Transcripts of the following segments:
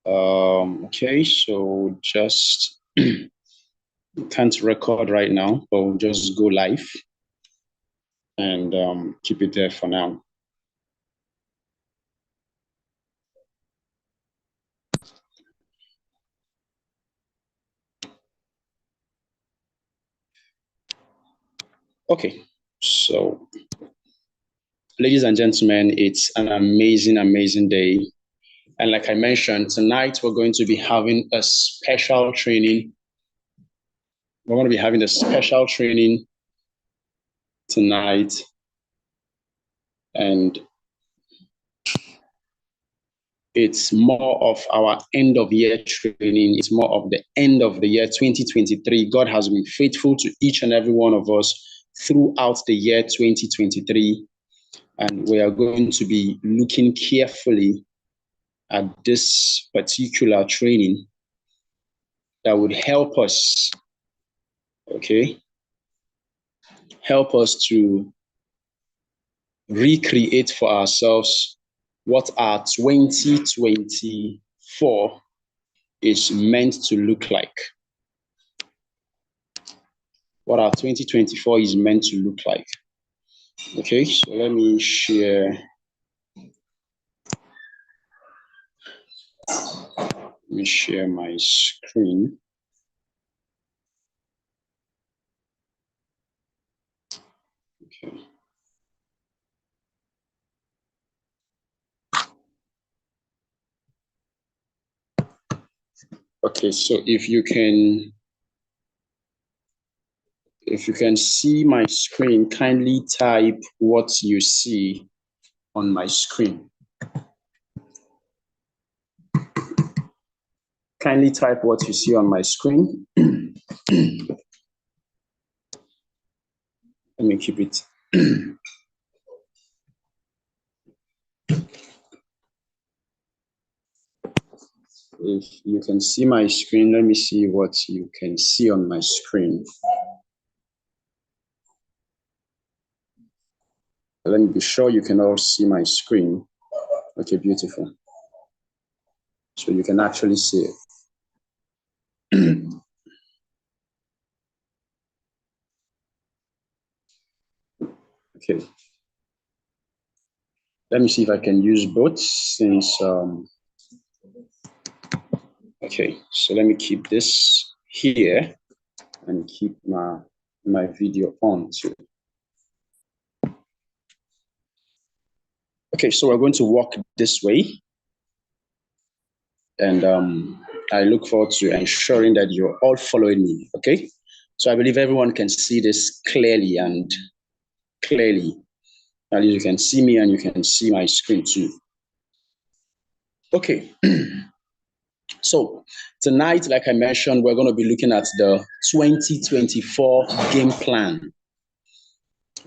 Okay, so just can't record right now, but we'll just go live and keep it there for now. Okay, so ladies and gentlemen, it's an amazing, amazing day. And like I mentioned, tonight we're going to be having a special training. We're going to be having a special training tonight. And it's more of our end of year training. It's more of the end of the year 2023. God has been faithful to each and every one of us throughout the year 2023. And we are going to be looking carefully at this particular training that would help us, okay, help us to recreate for ourselves what our 2024 is meant to look like. What our 2024 is meant to look like. Okay, so let me share. Let me share my screen. Okay. Okay, so if you can see my screen, kindly type what you see on my screen. Kindly type what you see on my screen. Let me keep it. If you can see my screen, let me see what you can see on my screen. Let me be sure you can all see my screen. Okay, beautiful. So you can actually see it. Okay. Let me see if I can use both since, okay, so let me keep this here and keep my video on too. Okay, so we're going to walk this way. And I look forward to ensuring that you're all following me, okay? So I believe everyone can see this clearly and clearly. At least you can see me and you can see my screen too. Okay. So tonight, like I mentioned, we're going to be looking at the 2024 game plan.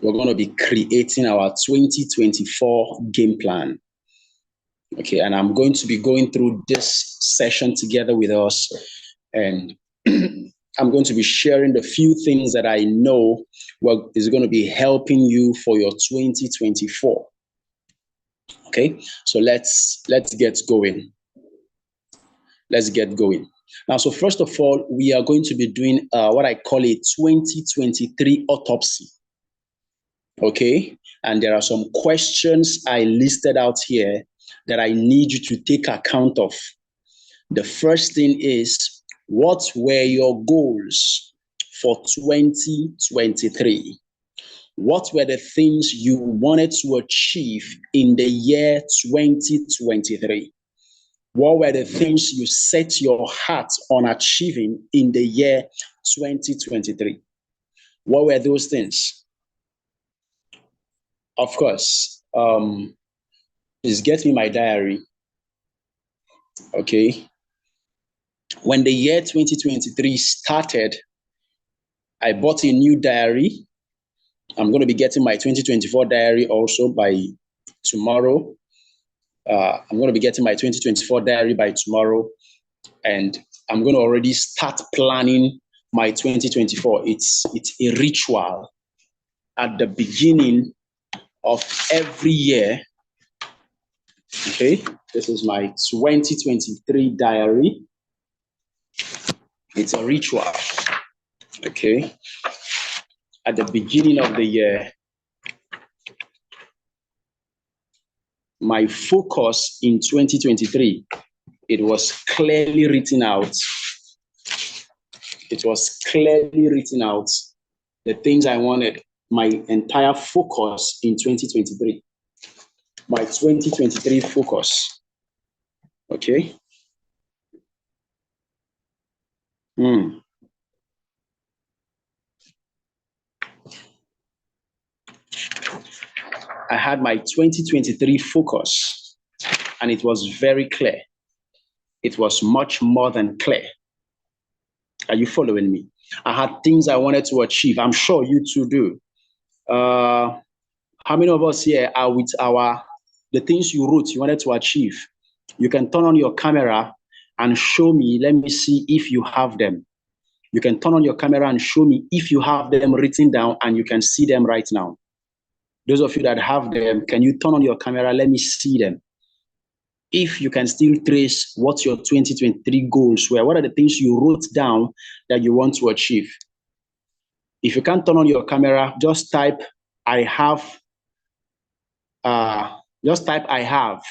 We're going to be creating our 2024 game plan. Okay, and I'm going to be going through this session together with us, and I'm going to be sharing the few things that I know is going to be helping you for your 2024. Okay, so let's get going. Let's get going. Now, so first of all, we are going to be doing what I call a 2023 autopsy. Okay, and there are some questions I listed out here that I need you to take account of. The first thing is, what were your goals for 2023? What were the things you wanted to achieve in the year 2023? What were the things you set your heart on achieving in the year 2023? What were those things? Of course, please get me my diary. Okay. When the year 2023 started, I bought a new diary. I'm going to be getting my 2024 diary also by tomorrow. I'm going to be getting my 2024 diary by tomorrow. And I'm going to already start planning my 2024. It's a ritual. At the beginning of every year, Okay, this is my 2023 diary. It's a ritual. Okay, at the beginning of the year, my focus in 2023, it was clearly written out. It was clearly written out, the things I wanted, my entire focus in 2023. My 2023 focus. Okay. I had my 2023 focus, and it was very clear. It was much more than clear. Are you following me? I had things I wanted to achieve. I'm sure you too do. How many of us here are with the things you wrote you wanted to achieve? You can turn on your camera and show me. Let me see if you have them. You can turn on your camera and show me if you have them written down and you can see them right now. Those of you that have them, can you turn on your camera? Let me see them. If you can still trace what your 2023 goals were, what are the things you wrote down that you want to achieve? If you can't turn on your camera, just type I have. I have.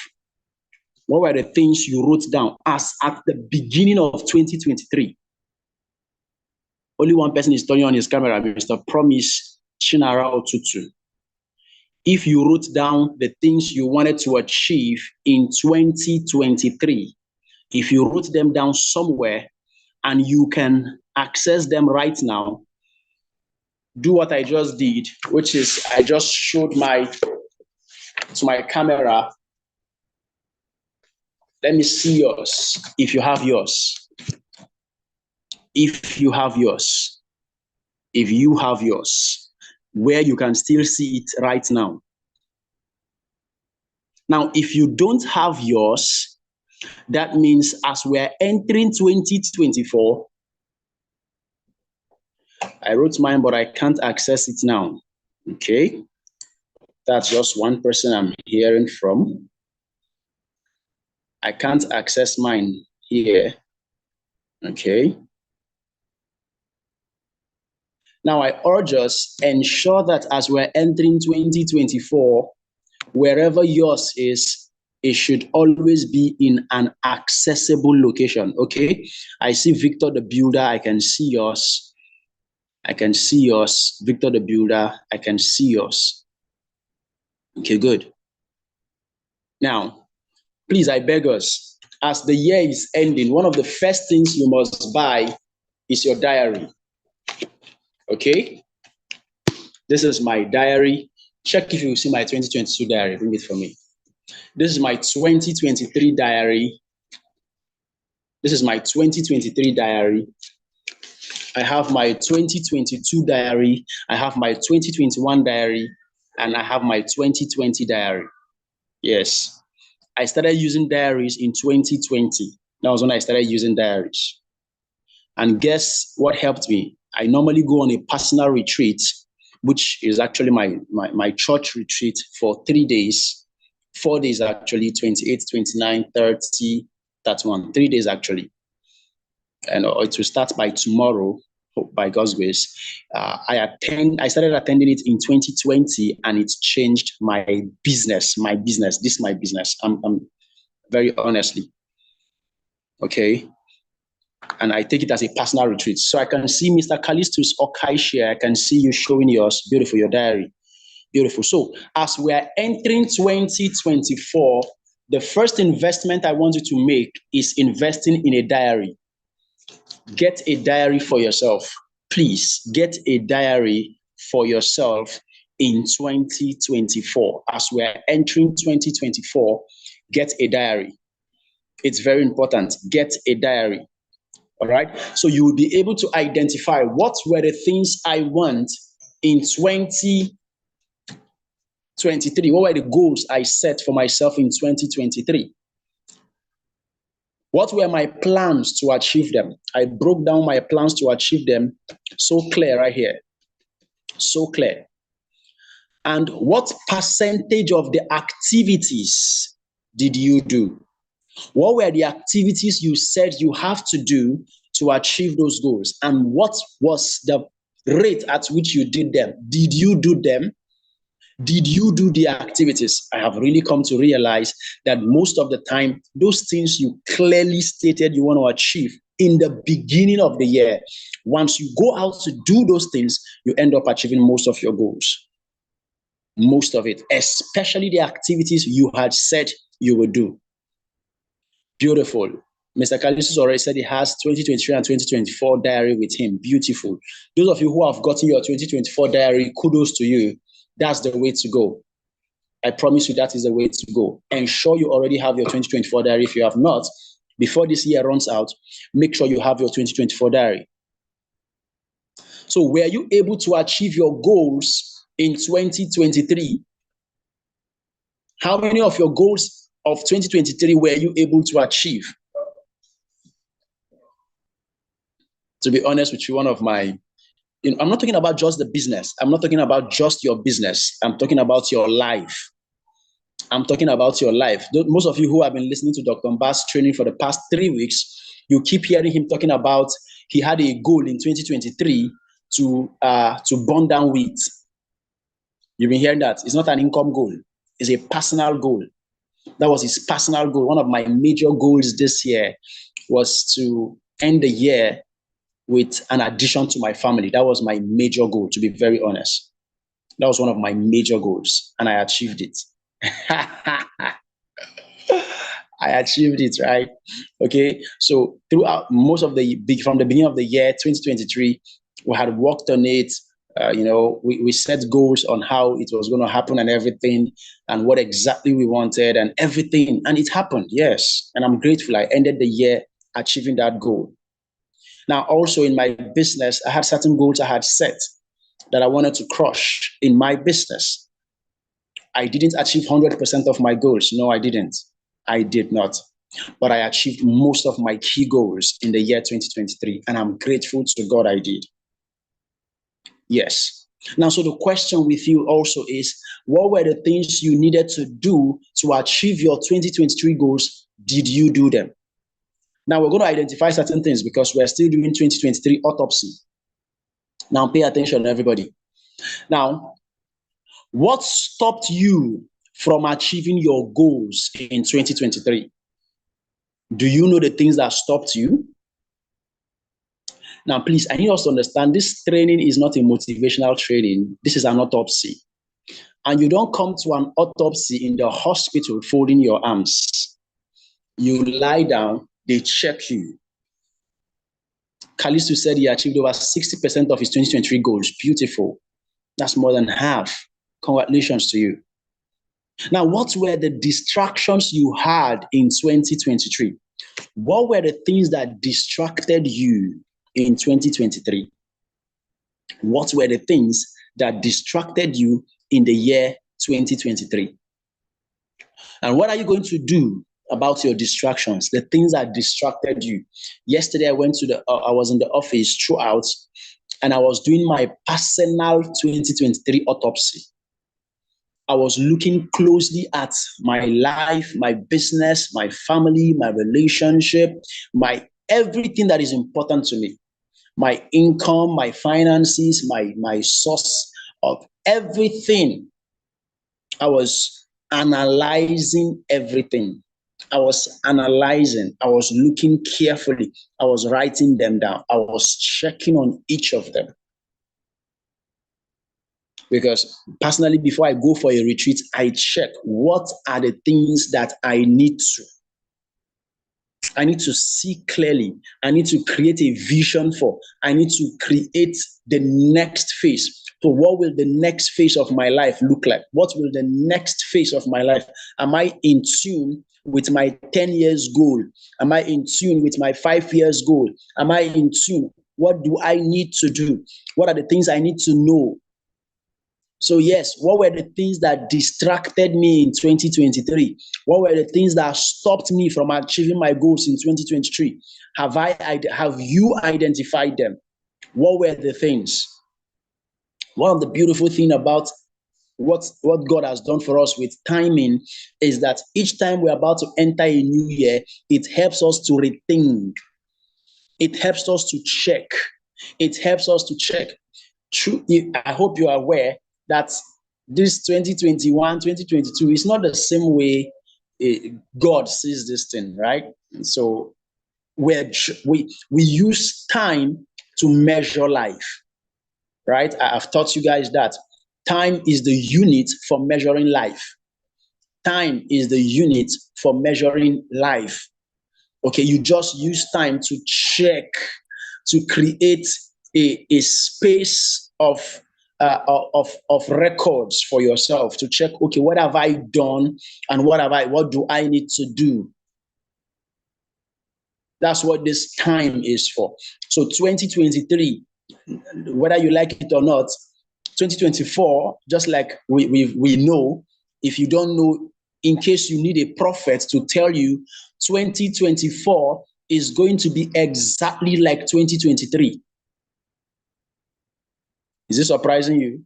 What were the things you wrote down as at the beginning of 2023? Only one person is turning on his camera, Mr. Promise Chinara Otutu. If you wrote down the things you wanted to achieve in 2023, if you wrote them down somewhere and you can access them right now, do what I just did, which is I just showed to my camera. Let me see yours, if you have yours. If you have yours. If you have yours, where you can still see it right now. Now, if you don't have yours, that means as we're entering 2024, I wrote mine, but I can't access it now. Okay. That's just one person I'm hearing from. I can't access mine here. Okay. Now, I urge us, ensure that as we're entering 2024, wherever yours is, it should always be in an accessible location. Okay. I see Victor the Builder. I can see yours. I can see yours. Victor the Builder. I can see yours. Okay, good. Now, please, I beg us, as the year is ending, one of the first things you must buy is your diary. Okay? This is my diary. Check if you see my 2022 diary. Bring it for me. This is my 2023 diary. This is my 2023 diary. I have my 2022 diary. I have my 2021 diary. And I have my 2020 diary. Yes. I started using diaries in 2020. That was when I started using diaries. And guess what helped me? I normally go on a personal retreat, which is actually my church retreat for 3 days, 4 days actually, 28, 29, 30, 31, 3 days actually. And it will start by tomorrow, by God's grace. I started attending it in 2020, and it's changed my business. This is my business. I'm very honestly. Okay. And I take it as a personal retreat. So I can see Mr. Callistus Okaishia. I can see you showing yours. Beautiful, your diary. Beautiful. So as we are entering 2024, the first investment I want you to make is investing in a diary. Get a diary for yourself. Please get a diary for yourself in 2024. As we are entering 2024, get a diary. It's very important. Get a diary. All right. So you will be able to identify what were the things I want in 2023. What were the goals I set for myself in 2023? What were my plans to achieve them? I broke down my plans to achieve them. So clear right here. So clear. And what percentage of the activities did you do? What were the activities you said you have to do to achieve those goals? And what was the rate at which you did them? Did you do them? Did you do the activities? I have really come to realize that most of the time, those things you clearly stated you want to achieve in the beginning of the year, once you go out to do those things, you end up achieving most of your goals. Most of it, especially the activities you had said you would do. Beautiful. Mr. Callisto already said he has 2023 and 2024 diary with him. Beautiful. Those of you who have gotten your 2024 diary, kudos to you. That's the way to go. I promise you that is the way to go. Ensure you already have your 2024 diary. If you have not, before this year runs out, make sure you have your 2024 diary. So were you able to achieve your goals in 2023? How many of your goals of 2023 were you able to achieve? To be honest with you, one of my, I'm not talking about just the business. I'm not talking about just your business. I'm talking about your life. I'm talking about your life. Most of you who have been listening to Dr. Mbah's training for the past 3 weeks, you keep hearing him talking about he had a goal in 2023 to burn down wheat. You've been hearing that. It's not an income goal. It's a personal goal. That was his personal goal. One of my major goals this year was to end the year with an addition to my family. That was my major goal, to be very honest. That was one of my major goals, and I achieved it. I achieved it, right? Okay. So throughout from the beginning of the year, 2023, we had worked on it. We set goals on how it was going to happen and everything, and what exactly we wanted and everything. And it happened, yes. And I'm grateful. I ended the year achieving that goal. Now, also in my business, I had certain goals I had set that I wanted to crush in my business. I didn't achieve 100% of my goals. No, I didn't. I did not. But I achieved most of my key goals in the year 2023, and I'm grateful to God I did. Yes. Now, so the question with you also is, what were the things you needed to do to achieve your 2023 goals? Did you do them? Now, we're going to identify certain things because we're still doing 2023 autopsy. Now, pay attention, everybody. Now, what stopped you from achieving your goals in 2023? Do you know the things that stopped you? Now, please, I need us to understand this training is not a motivational training. This is an autopsy. And you don't come to an autopsy in the hospital folding your arms. You lie down, they check you. Callisto said he achieved over 60% of his 2023 goals. Beautiful. That's more than half. Congratulations to you. Now, what were the distractions you had in 2023? What were the things that distracted you in 2023? What were the things that distracted you in the year 2023? And what are you going to do about your distractions, the things that distracted you? Yesterday, I was in the office throughout, and I was doing my personal 2023 autopsy. I was looking closely at my life, my business, my family, my relationship, my everything that is important to me. My income, my finances, my source of everything. I was analyzing everything. I was analyzing. I was looking carefully. I was writing them down. I was checking on each of them. Because personally, before I go for a retreat, I check what are the things that I need to see clearly. I need to create a vision for. I need to create the next phase. So what will the next phase of my life look like? What will the next phase of my life? Am I in tune with my 10 years goal? Am I in tune with my 5 years goal? Am I in tune? What do I need to do? What are the things I need to know? So yes, what were the things that distracted me in 2023? What were the things that stopped me from achieving my goals in 2023? Have you identified them? What were the things? One of the beautiful things about what God has done for us with timing is that each time we're about to enter a new year, it helps us to rethink. It helps us to check. It helps us to check. True, I hope you are aware that this 2021, 2022 is not the same way God sees this thing, right? And so we use time to measure life, right? I've taught you guys that time is the unit for measuring life. Time is the unit for measuring life. Okay, you just use time to check, to create a space of records for yourself to check. Okay, what have I done, and what do I need to do? That's what this time is for. So 2023, whether you like it or not, 2024, just like we know, if you don't know, in case you need a prophet to tell you, 2024 is going to be exactly like 2023. Is this surprising you?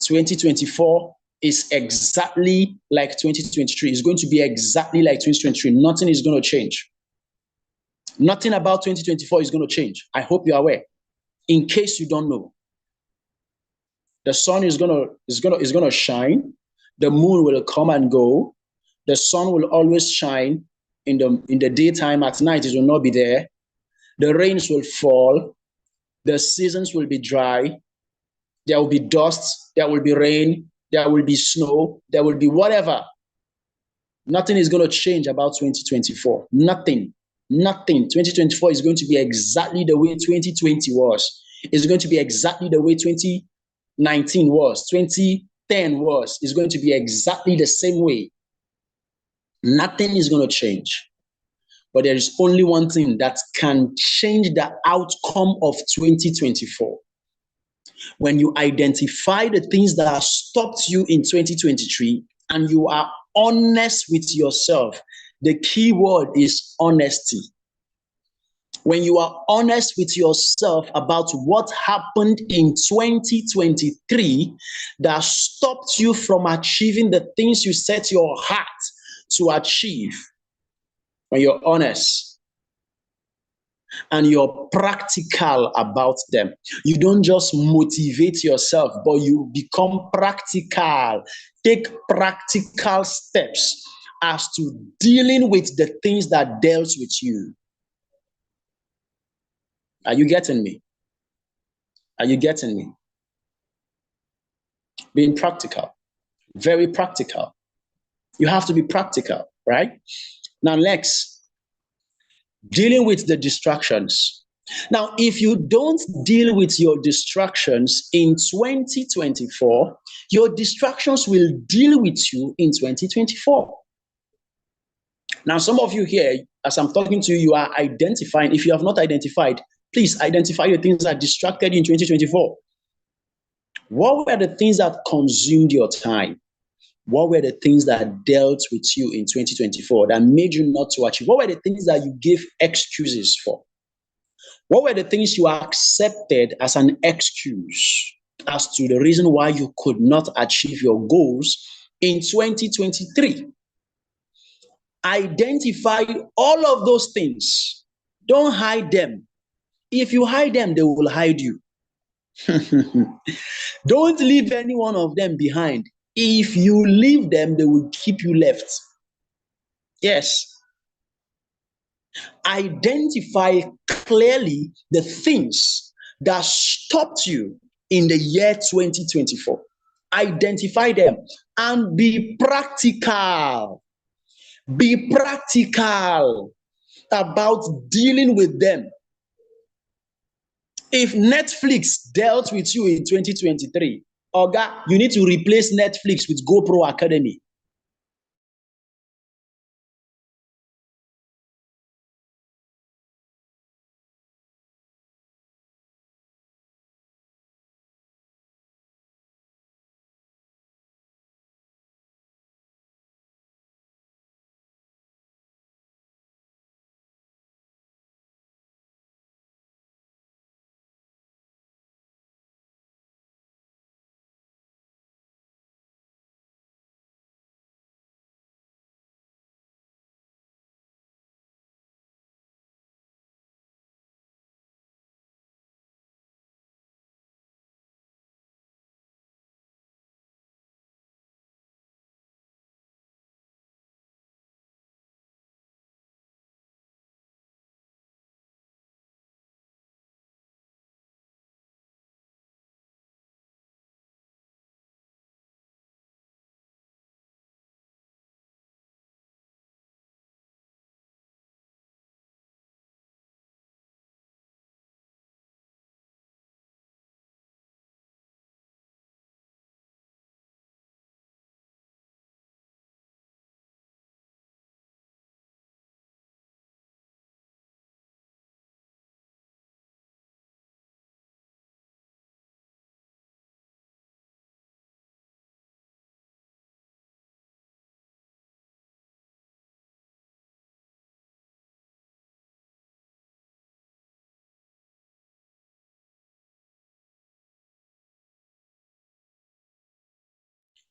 2024 is exactly like 2023. It's going to be exactly like 2023. Nothing is going to change. Nothing about 2024 is going to change. I hope you're aware. In case you don't know, the sun is gonna shine. The moon will come and go. The sun will always shine in the daytime. At night, it will not be there. The rains will fall. The seasons will be dry. There will be dust. There will be rain. There will be snow. There will be whatever. Nothing is going to change about 2024. Nothing. Nothing. 2024 is going to be exactly the way 2020 was. It's going to be exactly the way 2019 was. 2010 was. It's going to be exactly the same way. Nothing is going to change. But there is only one thing that can change the outcome of 2024. When you identify the things that have stopped you in 2023 and you are honest with yourself, the key word is honesty. When you are honest with yourself about what happened in 2023 that stopped you from achieving the things you set your heart to achieve, when you're honest and you're practical about them, you don't just motivate yourself, but you become practical. Take practical steps as to dealing with the things that dealt with you. Are you getting me? Are you getting me? Being practical, very practical. You have to be practical, right? Now, next, dealing with the distractions. Now, if you don't deal with your distractions in 2024, your distractions will deal with you in 2024. Now, some of you here, as I'm talking to you, you are identifying. If you have not identified, please identify the things that distracted you in 2024. What were the things that consumed your time? What were the things that dealt with you in 2024 that made you not to achieve? What were the things that you gave excuses for? What were the things you accepted as an excuse as to the reason why you could not achieve your goals in 2023? Identify all of those things. Don't hide them. If you hide them, they will hide you. Don't leave any one of them behind. If you leave them, they will keep you left. Yes. Identify clearly the things that stopped you in the year 2024. Identify them and be practical. Be practical about dealing with them. If Netflix dealt with you in 2023, Oga, you need to replace Netflix with GoPro Academy.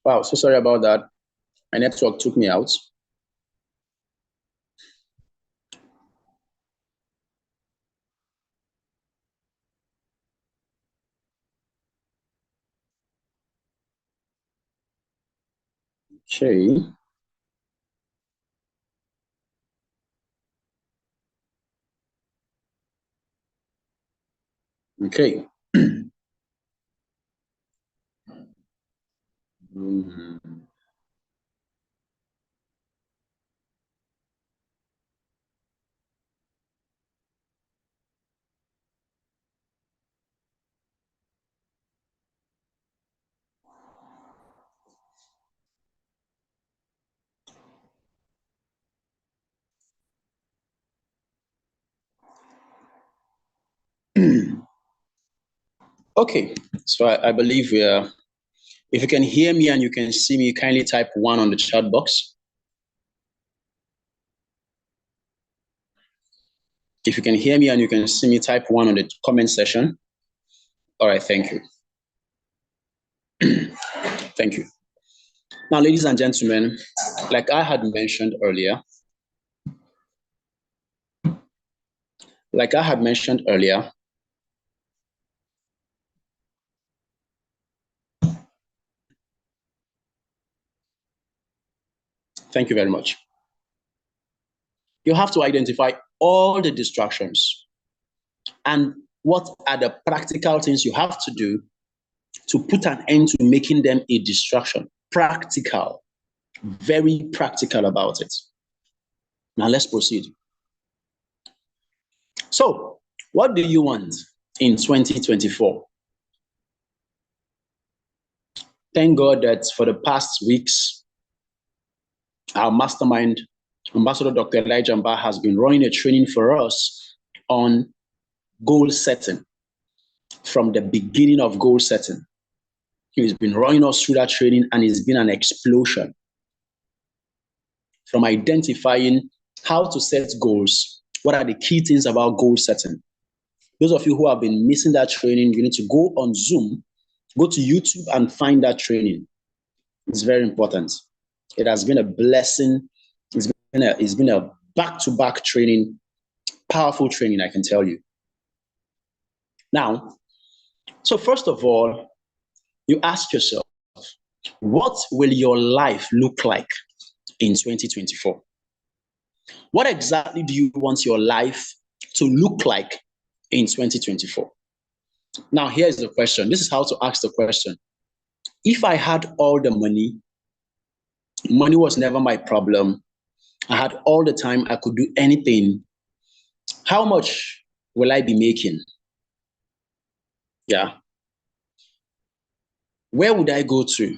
Wow, so sorry about that. My network took me out. Okay. Okay. Mhm. Okay, so I believe we are. If you can hear me and you can see me, kindly type 1 on the chat box. If you can hear me and you can see me, type 1 on the comment section. All right, thank you. Thank you. Now, ladies and gentlemen, like I had mentioned earlier, thank you very much. You have to identify all the distractions and what are the practical things you have to do to put an end to making them a distraction. Practical, very practical about it. Now let's proceed. So, what do you want in 2024? Thank God that for the past weeks, our mastermind, Ambassador Dr. Elijah Mba, has been running a training for us on goal setting from the beginning of goal setting. He's been running us through that training, and it's been an explosion from identifying how to set goals. What are the key things about goal setting? Those of you who have been missing that training, you need to go on Zoom, go to YouTube and find that training. It's very important. It has been a blessing. It's been a back-to-back training, powerful training, I can tell you. Now, so first of all, you ask yourself, what will your life look like in 2024? What exactly do you want your life to look like in 2024? Now, here's the question. This is how to ask the question. If I had all the money, money was never my problem. I had all the time, I could do anything. How much will I be making? Yeah. Where would I go to?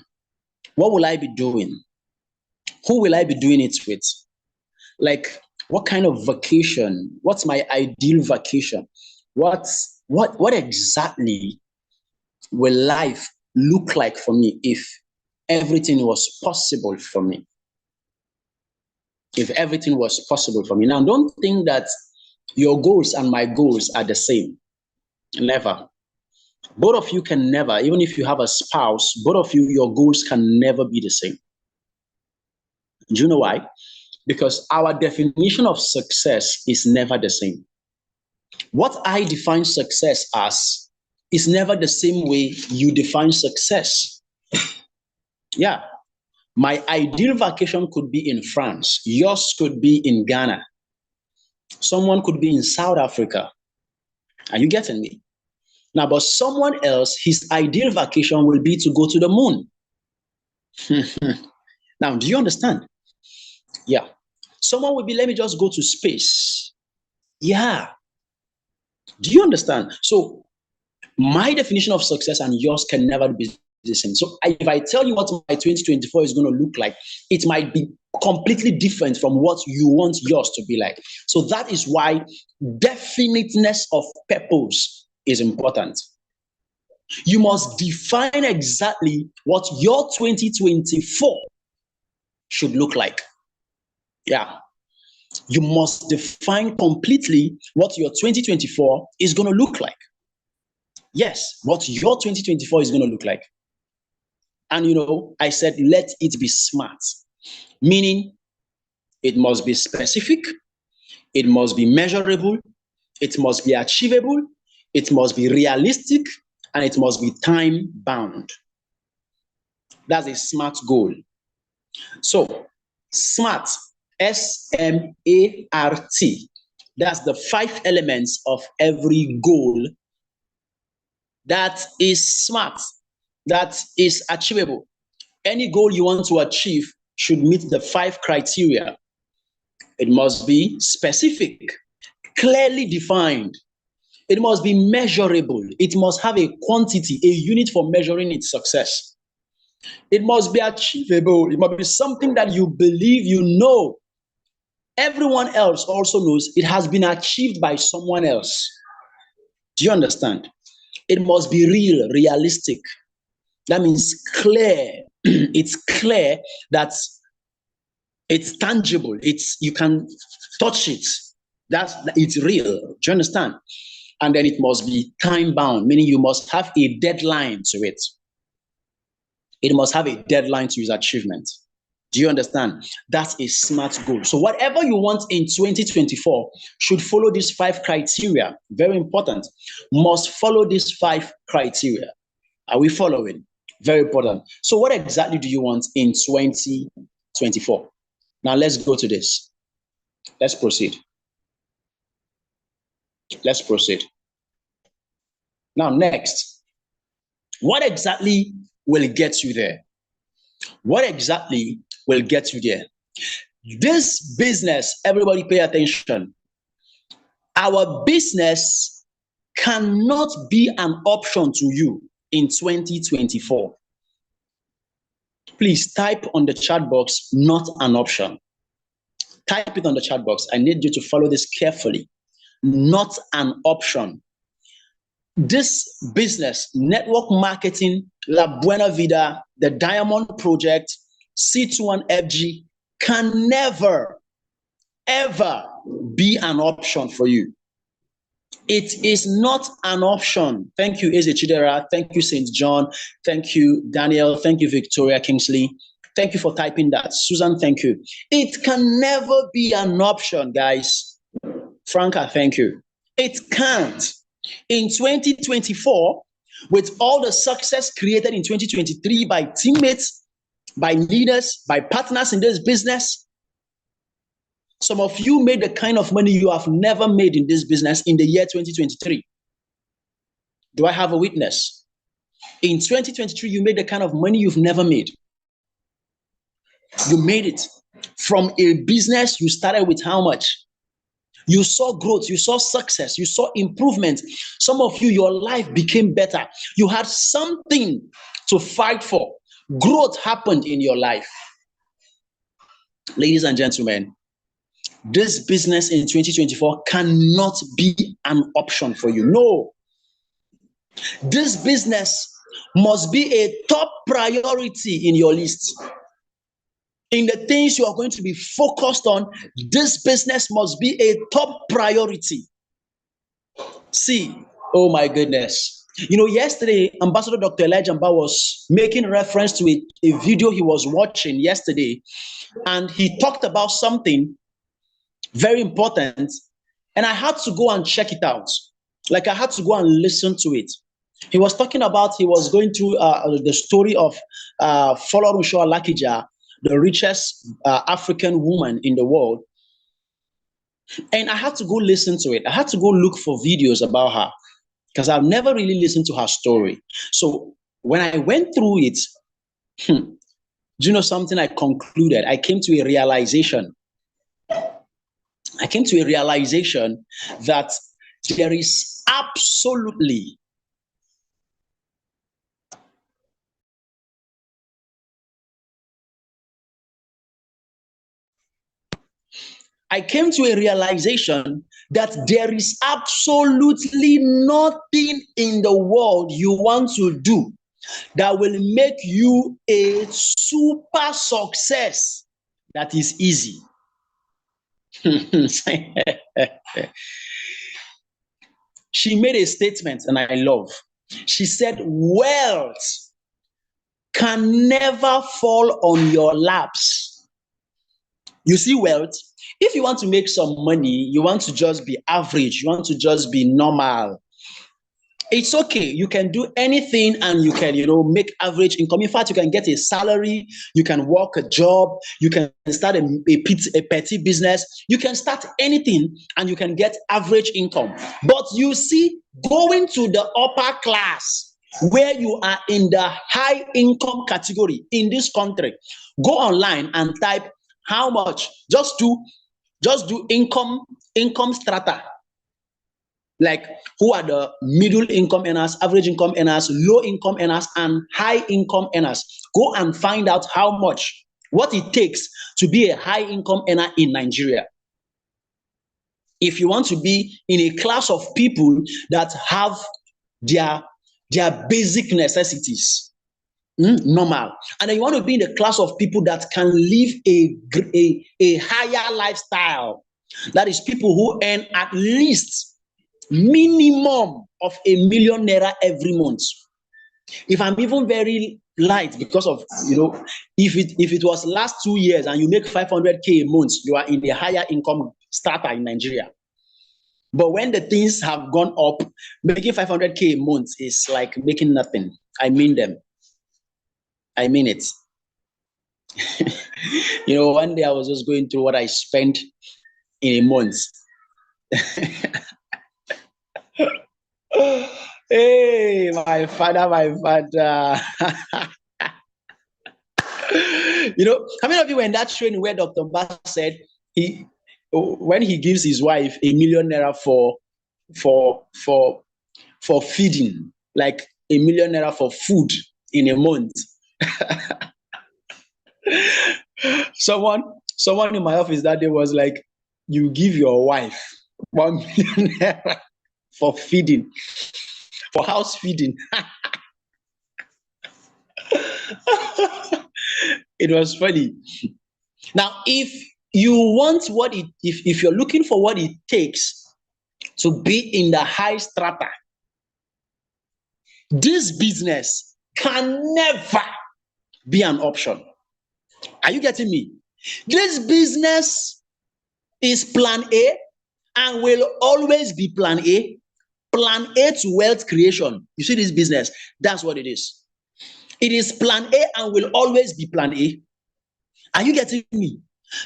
What will I be doing? Who will I be doing it with? Like, what kind of vacation? What's my ideal vacation? What exactly will life look like for me if everything was possible for me? If everything was possible for me. Now, don't think that your goals and my goals are the same. Never. Both of you can never, even if you have a spouse, both of you, your goals can never be the same. Do you know why? Because our definition of success is never the same. What I define success as is never the same way you define success. Yeah. My ideal vacation could be in France. Yours could be in Ghana. Someone could be in South Africa. Are you getting me? Now, but someone else, his ideal vacation will be to go to the moon. Now, do you understand? Yeah. Someone will be, let me just go to space. Yeah. Do you understand? So, my definition of success and yours can never be the same. So, if I tell you what my 2024 is going to look like, it might be completely different from what you want yours to be like. So, that is why definiteness of purpose is important. You must define exactly what your 2024 should look like. Yeah. You must define completely what your 2024 is going to look like. Yes, what your 2024 is going to look like. And I said, let it be smart, meaning it must be specific, it must be measurable, it must be achievable, it must be realistic, and it must be time bound. That's a SMART goal. So, SMART, SMART, that's the 5 elements of every goal that is smart, that is achievable. Any goal you want to achieve should meet the 5 criteria. It must be specific, clearly defined. It must be measurable. It must have a quantity, a unit for measuring its success. It must be achievable. It must be something that you believe everyone else also knows it has been achieved by someone else. Do you understand? It must be real, realistic. That means clear. It's clear that it's tangible. You can touch it. It's real. Do you understand? And then it must be time bound, meaning you must have a deadline to it. It must have a deadline to its achievement. Do you understand? That's a SMART goal. So whatever you want in 2024 should follow these 5 criteria. Very important. Must follow these 5 criteria. Are we following? Very important. So what exactly do you want in 2024? Now let's go to this. Let's proceed. Let's proceed. Now next, what exactly will get you there? What exactly will get you there? This business, everybody pay attention. Our business cannot be an option to you in 2024. Please type on the chat box, not an option. Type it on the chat box. I need you to follow this carefully. Not an option. This business, network marketing, La Buena Vida, the Diamond Project, C21FG, can never, ever be an option for you. It is not an option. Thank you, Eze Chidera. Thank you, St. John. Thank you, Daniel. Thank you, Victoria Kingsley. Thank you for typing that. Susan, thank you. It can never be an option, guys. Franca, thank you. It can't. In 2024, with all the success created in 2023 by teammates, by leaders, by partners in this business, some of you made the kind of money you have never made in this business in the year 2023. Do I have a witness? In 2023, you made the kind of money you've never made. You made it from a business you started with how much? You saw growth, you saw success, you saw improvement. Some of you, your life became better. You had something to fight for. Growth happened in your life. Ladies and gentlemen, this business in 2024 cannot be an option for you. No. This business must be a top priority in your list. In the things you are going to be focused on, this business must be a top priority. See, oh my goodness. Yesterday, Ambassador Dr. Elijah Mba was making reference to a video he was watching yesterday, and he talked about something very important, and I had to go and check it out. Like, I had to go and listen to it. He was talking about, he was going through the story of Folorunsho Alakija, the richest African woman in the world. And I had to go listen to it. I had to go look for videos about her because I've never really listened to her story. So when I went through it, do you know something? I concluded, I came to a realization. I came to a realization that there is absolutely I came to a realization that there is absolutely nothing in the world you want to do that will make you a super success that is easy. She made a statement and I love. She said, wealth can never fall on your laps. You see, wealth, if you want to make some money, you want to just be average, you want to just be normal, it's okay. You can do anything and you can, make average income. In fact, you can get a salary, you can work a job, you can start a petty business, you can start anything and you can get average income. But you see, going to the upper class, where you are in the high income category in this country, go online and type how much, just do income strata. Like, who are the middle income earners, average income earners, low income earners, and high income earners. Go and find out what it takes to be a high income earner in Nigeria. If you want to be in a class of people that have their basic necessities normal, and then you want to be in the class of people that can live a higher lifestyle, that is, people who earn at least minimum of $1 million every month. If I'm even very light, because of, if it was last 2 years and you make 500K a month, you are in the higher income strata in Nigeria. But when the things have gone up, making 500K a month is like making nothing. I mean it. One day I was just going through what I spent in a month. Hey, my father. How many of you were in that training where Dr. Bass said when he gives his wife $1 million for feeding, like $1 million for food in a month? Someone in my office that day was like, you give your wife $1 million for feeding, for house feeding. It was funny. Now, if you want if you're looking for what it takes to be in the high strata, this business can never be an option. Are you getting me? This business is plan A and will always be plan A. Plan A to wealth creation. You see this business, that's what it is. It is plan A and will always be plan A. Are you getting me?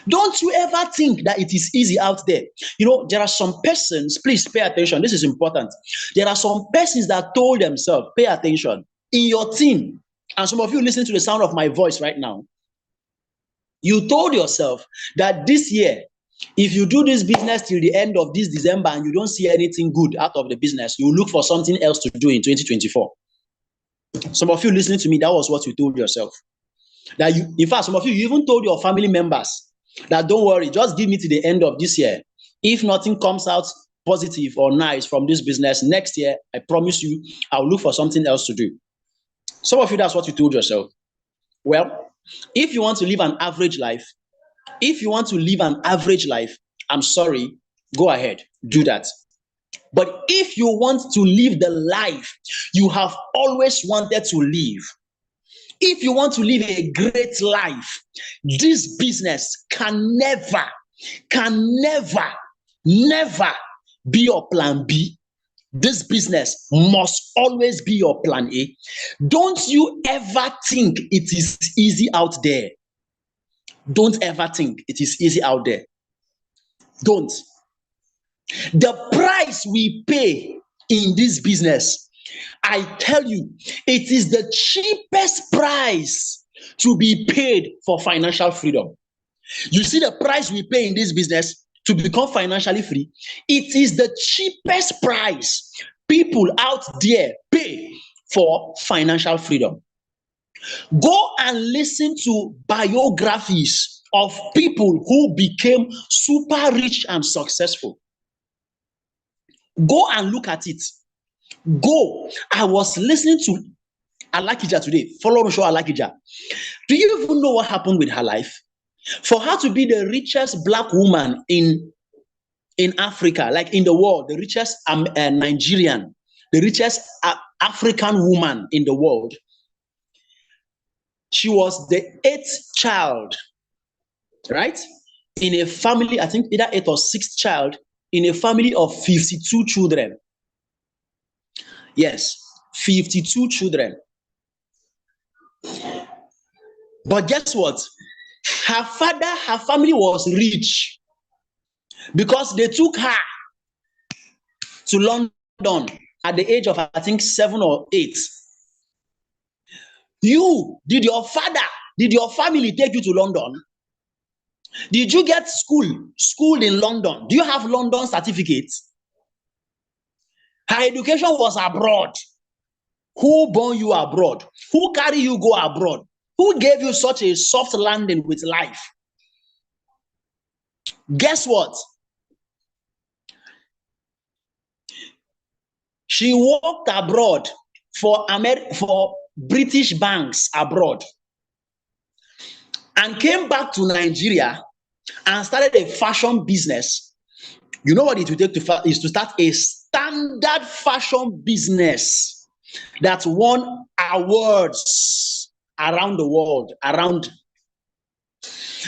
Don't you ever think that it is easy out there. There are some persons, please pay attention, this is important. There are some persons that told themselves, pay attention, in your team, and some of you listen to the sound of my voice right now, you told yourself that this year, if you do this business till the end of this December and you don't see anything good out of the business, you look for something else to do in 2024. Some of you listening to me, that was what you told yourself. That in fact, some of you even told your family members that don't worry, just give me to the end of this year. If nothing comes out positive or nice from this business next year, I promise you, I'll look for something else to do. Some of you, that's what you told yourself. Well, if you want to live an average life, I'm sorry, go ahead, do that. But if you want to live the life you have always wanted to live, if you want to live a great life, this business can never be your plan B. This business must always be your plan A. Don't you ever think it is easy out there. Don't ever think it is easy out there. Don't. The price we pay in this business, I tell you, it is the cheapest price to be paid for financial freedom. You see the price we pay in this business to become financially free? It is the cheapest price people out there pay for financial freedom. Go and listen to biographies of people who became super rich and successful. Go and look at it. Go. I was listening to Alakija today. Follow show Alakija. Do you even know what happened with her life? For her to be the richest black woman in Africa, like in the world, the richest Nigerian, the richest African woman in the world, She was the 8th child, right? In a family, I think either 8th or 6th child in a family of 52 children. Yes, 52 children. But guess what? Her father, her family was rich because they took her to London at the age of, I think, 7 or 8. Did your family take you to London? Did you get schooled in London? Do you have London certificates? Her education was abroad. Who born you abroad? Who carry you go abroad? Who gave you such a soft landing with life? Guess what? She worked abroad for British banks abroad and came back to Nigeria and started a fashion business. You know what it will take is to start a standard fashion business that won awards around the world,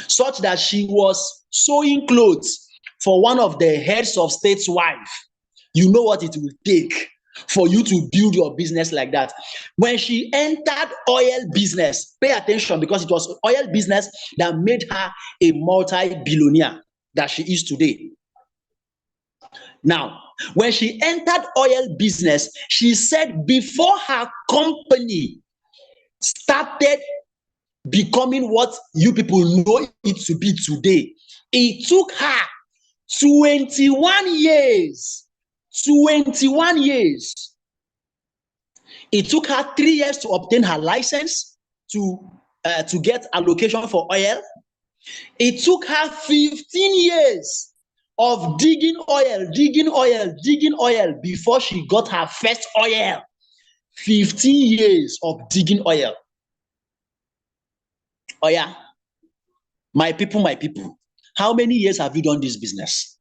such that she was sewing clothes for one of the heads of state's wife. You know what it will take for you to build your business like that. When she entered oil business, pay attention, because it was oil business that made her a multi-billionaire that she is today. Now, when she entered oil business, she said before her company started becoming what you people know it to be today, it took her 21 years. 21 years. It took her 3 years to obtain her license to get allocation for oil. It took her 15 years of digging oil before she got her first oil. 15 years of digging oil. Oh yeah, my people, how many years have you done this business?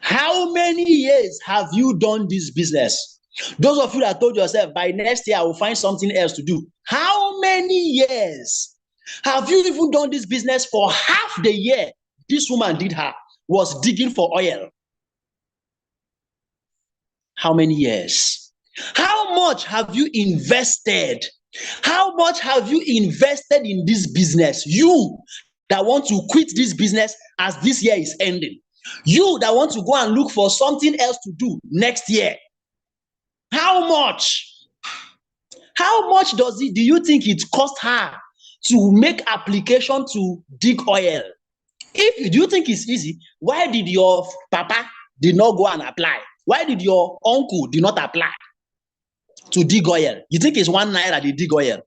How many years have you done this business? Those of you that told yourself by next year I will find something else to do. How many years have you even done this business? For half the year this woman was digging for oil. How many years? How much have you invested? How much have you invested in this business? You that want to quit this business as this year is ending. You that want to go and look for something else to do next year. How much? How much do you think it cost her to make application to dig oil? Do you think it's easy, why did your papa did not go and apply? Why did your uncle did not apply to dig oil? You think it's 1 naira they dig oil?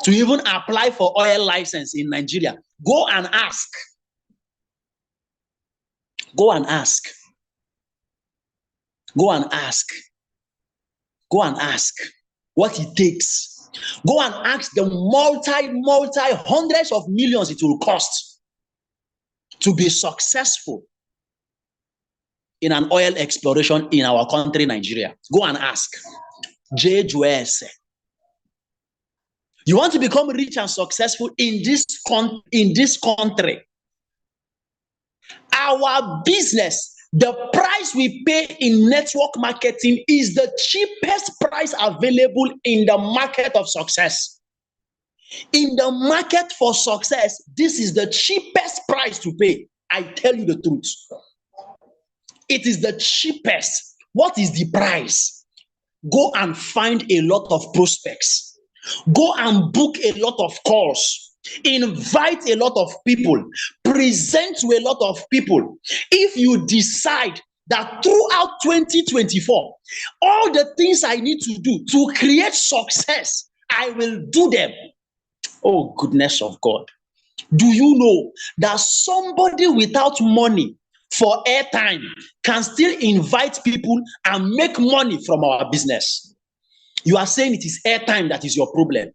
To even apply for oil license in Nigeria, go and ask. Go and ask. Go and ask. Go and ask what it takes. Go and ask the multi hundreds of millions it will cost to be successful in an oil exploration in our country, Nigeria. Go and ask. JJS. You want to become rich and successful in this country. Our business, the price we pay in network marketing is the cheapest price available in the market of success. In the market for success, this is the cheapest price to pay. I tell you the truth. It is the cheapest. What is the price? Go and find a lot of prospects. Go and book a lot of calls. Invite a lot of people. Present to a lot of people. If you decide that throughout 2024, all the things I need to do to create success, I will do them. Oh, goodness of God. Do you know that somebody without money for airtime can still invite people and make money from our business? You are saying it is airtime that is your problem.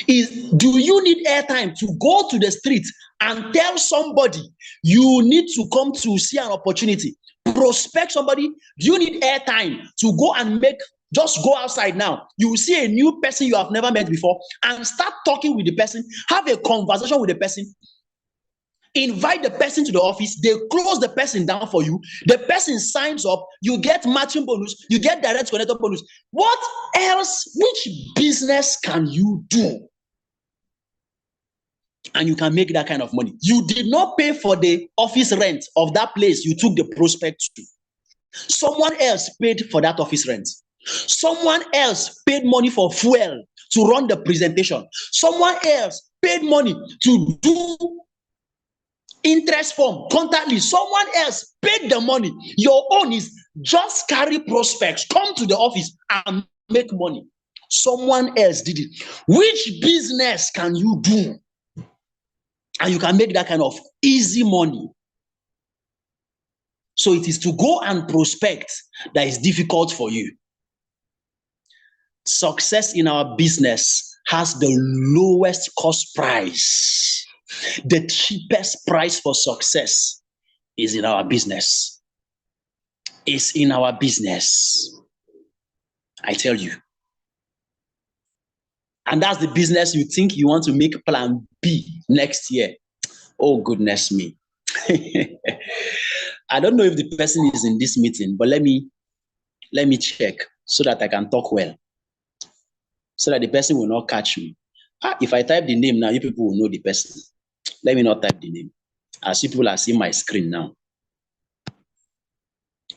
Do you need airtime to go to the street and tell somebody you need to come to see an opportunity? Prospect somebody. Do you need airtime to go and make Just go outside now. You will see a new person you have never met before and start talking with the person. Have a conversation with the person. Invite the person to the office. They close the person down for you. The person signs up. You get matching bonus. You get direct connector bonus. What else? Which business can you do? And you can make that kind of money. You did not pay for the office rent of that place you took the prospect to. Someone else paid for that office rent. Someone else paid money for fuel to run the presentation. Someone else paid money to do interest form, contact list. Someone else paid the money. Your own is just carry prospects, come to the office and make money. Someone else did it. Which business can you do? And you can make that kind of easy money. So it is to go and prospect that is difficult for you. Success in our business has the lowest cost price. The cheapest price for success is in our business. It's in our business. I tell you. And that's the business you think you want to make plan B next year. Oh, goodness me. I don't know if the person is in this meeting, but let me check so that I can talk well. So that the person will not catch me. If I type the name now, you people will know the person. Let me not type the name. As people are seeing my screen now.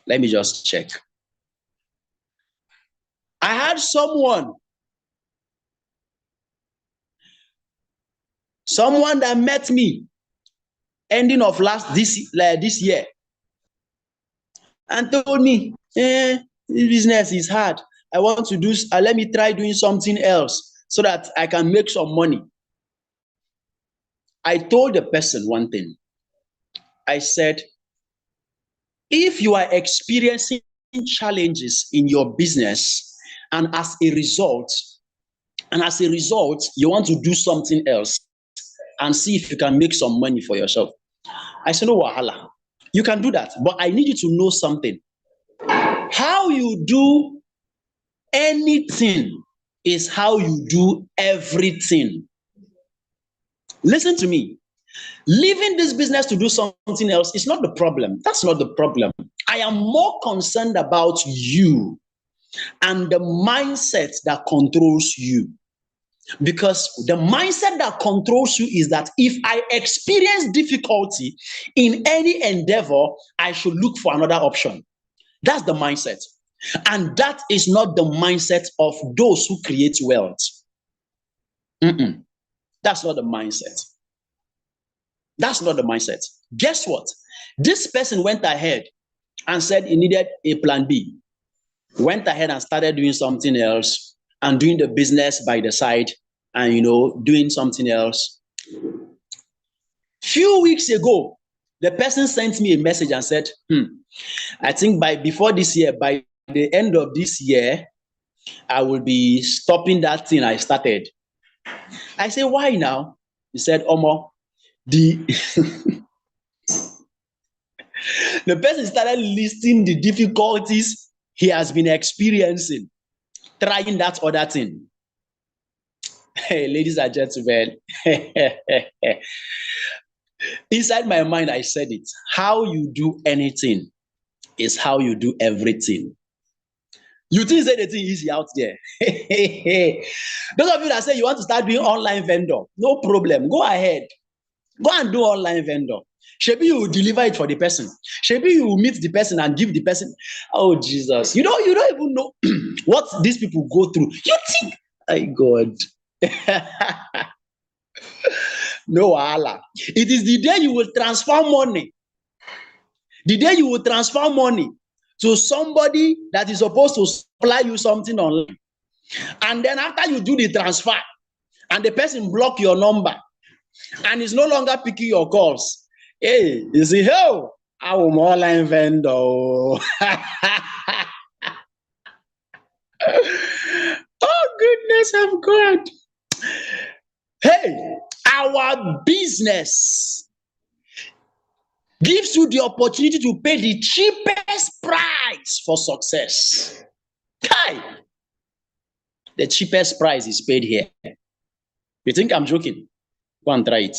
Let me just check. I had someone that met me ending of this year and told me, this business is hard. I want to do, let me try doing something else so that I can make some money. I told the person one thing. I said, if you are experiencing challenges in your business and as a result, you want to do something else and see if you can make some money for yourself. I said, no wahala. You can do that, but I need you to know something. How you do anything is how you do everything. Listen to me. Leaving this business to do something else is not the problem. That's not the problem. I am more concerned about you and the mindset that controls you. Because the mindset that controls you is that if I experience difficulty in any endeavor, I should look for another option. That's the mindset. And that is not the mindset of those who create wealth. That's not the mindset. That's not the mindset. Guess what? This person went ahead and said he needed a plan B. Went ahead and started doing something else and doing the business by the side and, doing something else. Few weeks ago, the person sent me a message and said, I think before this year, by the end of this year, I will be stopping that thing I started. I said, why now? He said, Omo, the person started listing the difficulties he has been experiencing trying that other thing. Hey, ladies and gentlemen, inside my mind, I said it. How you do anything is how you do everything. You think say the thing easy out there. Those of you that say you want to start doing online vendor, no problem. Go ahead. Go and do online vendor. Maybe you will deliver it for the person. Maybe you will meet the person and give the person. Oh, Jesus. You don't even know what these people go through. You think, my God. No, Allah. It is the day you will transfer money. The day you will transfer money to somebody that is supposed to supply you something online. And then after you do the transfer and the person block your number and is no longer picking your calls. Hey, you see, I'm online vendor. Oh, goodness of God. Hey, our business gives you the opportunity to pay the cheapest price for success. Kai, the cheapest price is paid here. You think I'm joking? Go and try it.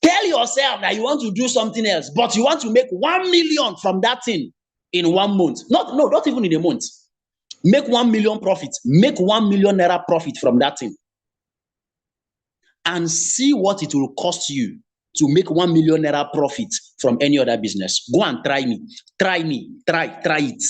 Tell yourself that you want to do something else, but you want to make 1 million from that thing in 1 month. Not even in a month. Make 1 million profit. Make 1 million naira profit from that thing. And see what it will cost you to make 1 million naira profit from any other business. Go and try me. Try it.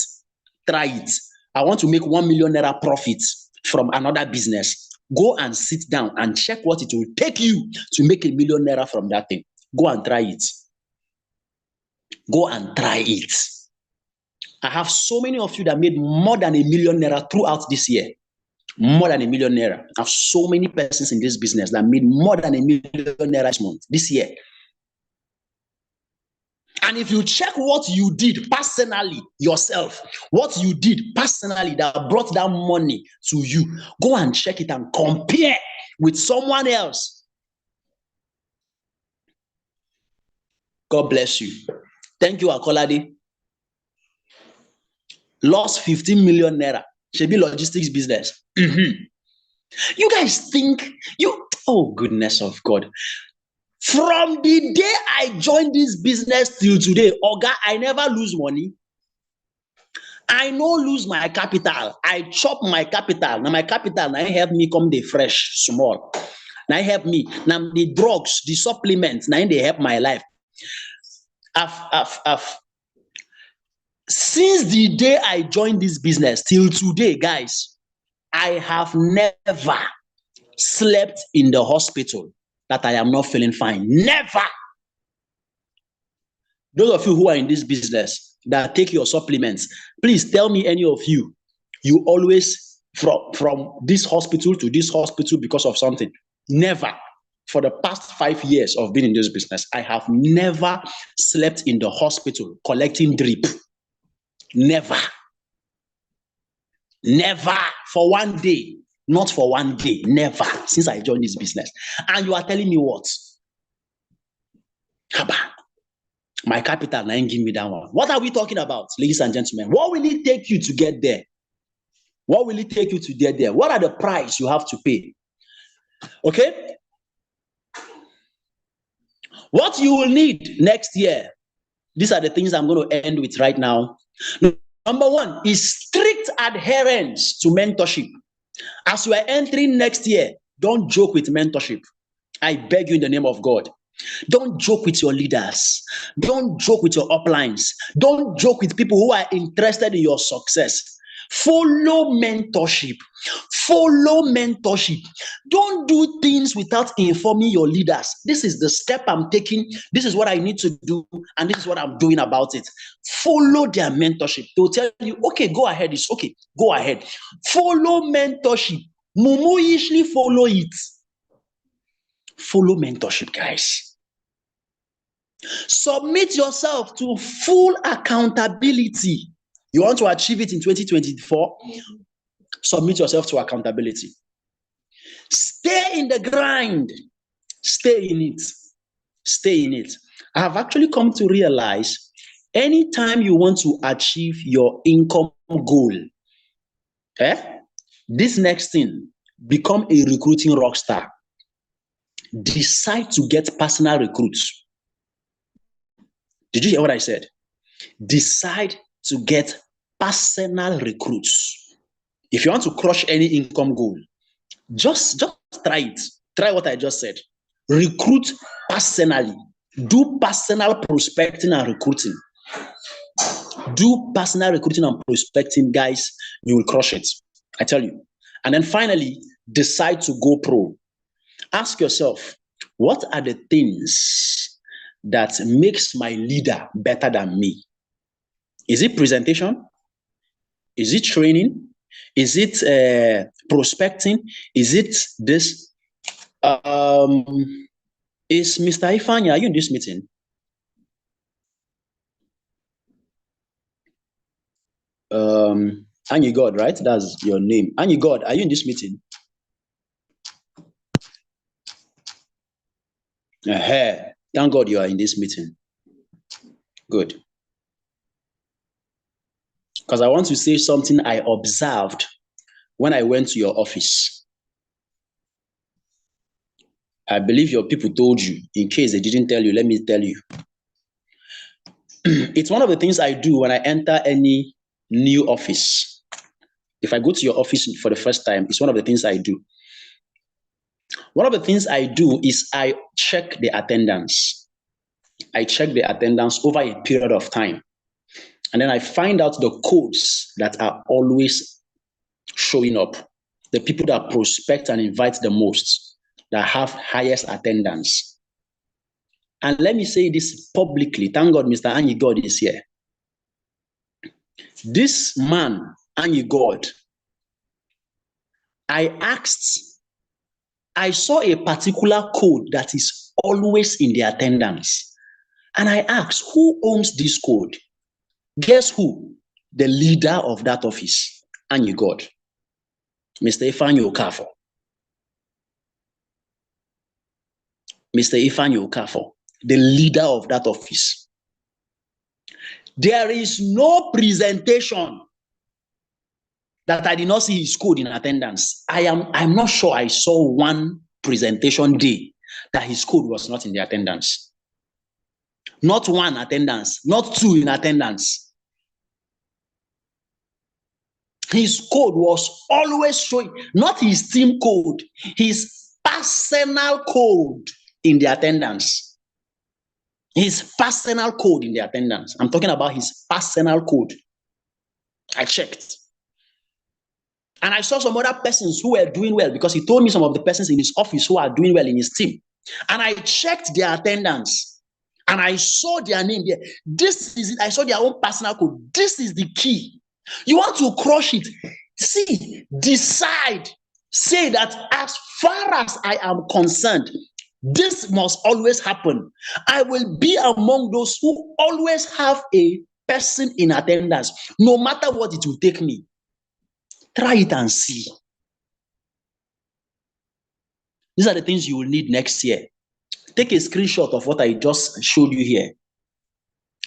Try it. I want to make 1 million naira profit from another business. Go and sit down and check what it will take you to make 1 million naira from that thing. Go and try it. Go and try it. I have so many of you that made more than 1 million naira throughout this year. More than 1 million naira. I have so many persons in this business that made more than 1 million naira this year. And if you check what you did personally yourself, what you did personally that brought that money to you, go and check it and compare with someone else. God bless you. Thank you, Akolade. Lost 15 million naira. Should be logistics business. You guys think oh goodness of God. From the day I joined this business till today, Oga, I never lose money. I no lose my capital. I chop my capital. Now my capital now help me come the fresh small. Now help me. Now the drugs, the supplements, now they help my life. Since the day I joined this business till today, guys, I have never slept in the hospital that I am not feeling fine. Never. Those of you who are in this business that take your supplements, please tell me any of you always from this hospital to this hospital because of something. Never. For the past 5 years of being in this business, I have never slept in the hospital collecting drip. Never. Never. For 1 day. Not for 1 day. Never. Since I joined this business. And you are telling me what? Haba. My capital, now give me that one. What are we talking about, ladies and gentlemen? What will it take you to get there? What will it take you to get there? What are the price you have to pay? Okay? What you will need next year, these are the things I'm going to end with right now. Number 1 is strict adherence to mentorship. As you are entering next year, don't joke with mentorship. I beg you in the name of God. Don't joke with your leaders. Don't joke with your uplines. Don't joke with people who are interested in your success. Follow mentorship. Follow mentorship. Don't do things without informing your leaders. This is the step I'm taking. This is what I need to do. And this is what I'm doing about it. Follow their mentorship. They'll tell you, okay, go ahead. It's okay. Go ahead. Follow mentorship. Mumu usually follow it. Follow mentorship, guys. Submit yourself to full accountability. You want to achieve it in 2024? Submit yourself to accountability. Stay in the grind. Stay in it. Stay in it. I have actually come to realize anytime you want to achieve your income goal, this next thing, become a recruiting rock star. Decide to get personal recruits. Did you hear what I said? Decide to get personal recruits. If you want to crush any income goal, just try it. Try what I just said. Recruit personally. Do personal prospecting and recruiting. Do personal recruiting and prospecting, guys. You will crush it. I tell you. And then finally, decide to go pro. Ask yourself, what are the things that makes my leader better than me? Is it presentation? Is it training? Is it prospecting? Is it this? Is Mr. Ifanya, are you in this meeting? Anyi God, right? That's your name. Anyi God, are you in this meeting? Thank God you are in this meeting. Good. because I want to say something I observed when I went to your office. I believe your people told you. In case they didn't tell you, let me tell you. It's one of the things I do when I enter any new office. If I go to your office for the first time, it's one of the things I do. One of the things I do is I check the attendance. I check the attendance over a period of time. And then I find out the codes that are always showing up. The people that prospect and invite the most, that have highest attendance. And let me say this publicly. Thank God Mr. Anyi God is here. This man, Anyi God, I saw a particular code that is always in the attendance. And I asked, who owns this code? Guess who? The leader of that office, Anyi God, Mr. Ifeanyi Okafor. Mr. Ifeanyi Okafor, the leader of that office. There is no presentation that I did not see his code in attendance. I'm not sure I saw one presentation day that his code was not in the attendance. Not one attendance, not two in attendance. His code was always showing, not his team code, his personal code in the attendance. His personal code in the attendance. I'm talking about his personal code. I checked. And I saw some other persons who were doing well because he told me some of the persons in his office who are doing well in his team. And I checked their attendance and I saw their name there. This is it. I saw their own personal code. This is the key. You want to crush it. See, decide. Say that as far as I am concerned, this must always happen. I will be among those who always have a person in attendance, no matter what it will take me. Try it and see. These are the things you will need next year. Take a screenshot of what I just showed you here.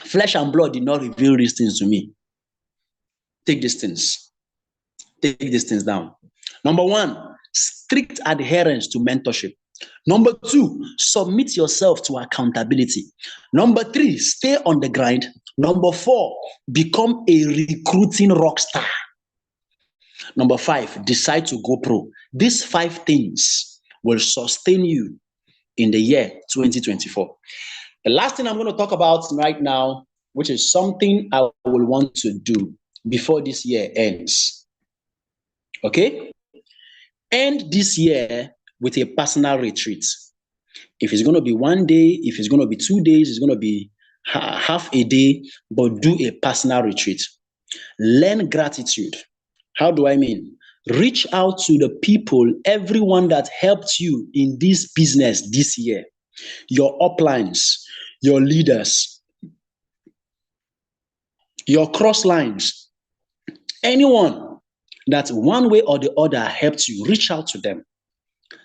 Flesh and blood did not reveal these things to me. Take these things. Take these things down. Number one, strict adherence to mentorship. Number two, submit yourself to accountability. Number three, stay on the grind. Number four, become a recruiting rock star. Number five, decide to go pro. These 5 things will sustain you in the year 2024. The last thing I'm going to talk about right now, which is something I will want to do before this year ends. Okay? End this year with a personal retreat. If it's going to be one day, if it's going to be 2 days, it's going to be half a day, but do a personal retreat. Learn gratitude. How do I mean? Reach out to the people, everyone that helped you in this business this year. Your uplines, your leaders, your cross lines, anyone that one way or the other helped you, reach out to them.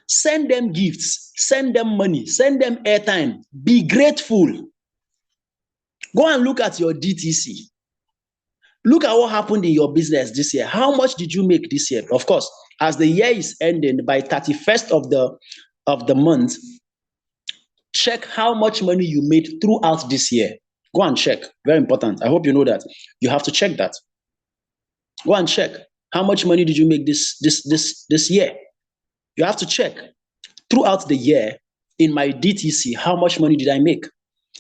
Send them gifts, send them money, send them airtime. Be grateful. Go and look at your DTC. Look at what happened in your business this year. How much did you make this year? Of course, as the year is ending, by 31st of the month, check how much money you made throughout this year. Go and check. Very important. I hope you know that. You have to check that. Go and check. How much money did you make this year? You have to check. Throughout the year, in my DTC, how much money did I make?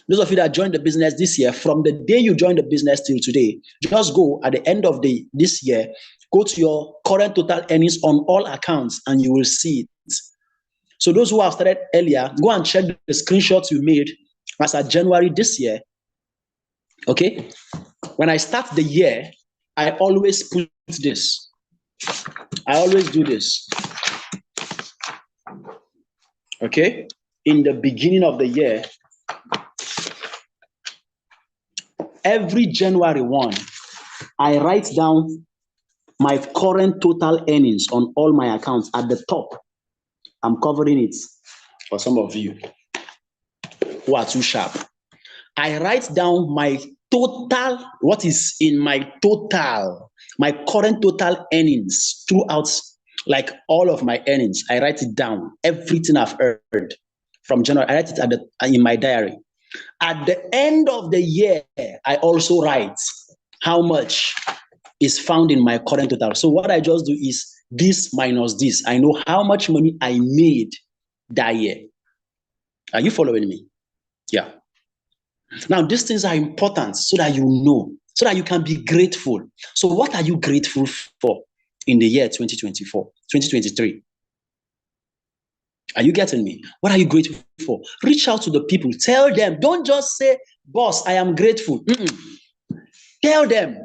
Those of you that joined the business this year, from the day you joined the business till today, just go at the end of this year, go to your current total earnings on all accounts, and you will see it. So those who have started earlier, go and check the screenshots you made as of January this year. Okay? When I start the year, I always put this. I always do this. Okay? In the beginning of the year, every January 1, I write down my current total earnings on all my accounts at the top. I'm covering it for some of you who are too sharp. I write down my total, what is in my total, my current total earnings throughout, like all of my earnings, I write it down. Everything I've earned from January, I write it in my diary. At the end of the year, I also write how much is found in my current total. So what I just do is this minus this. I know how much money I made that year. Are you following me? Yeah. Now, these things are important so that you know, so that you can be grateful. So what are you grateful for in the year 2024, 2023? Are you getting me? What are you grateful for? Reach out to the people. Tell them. Don't just say, boss, I am grateful. Tell them.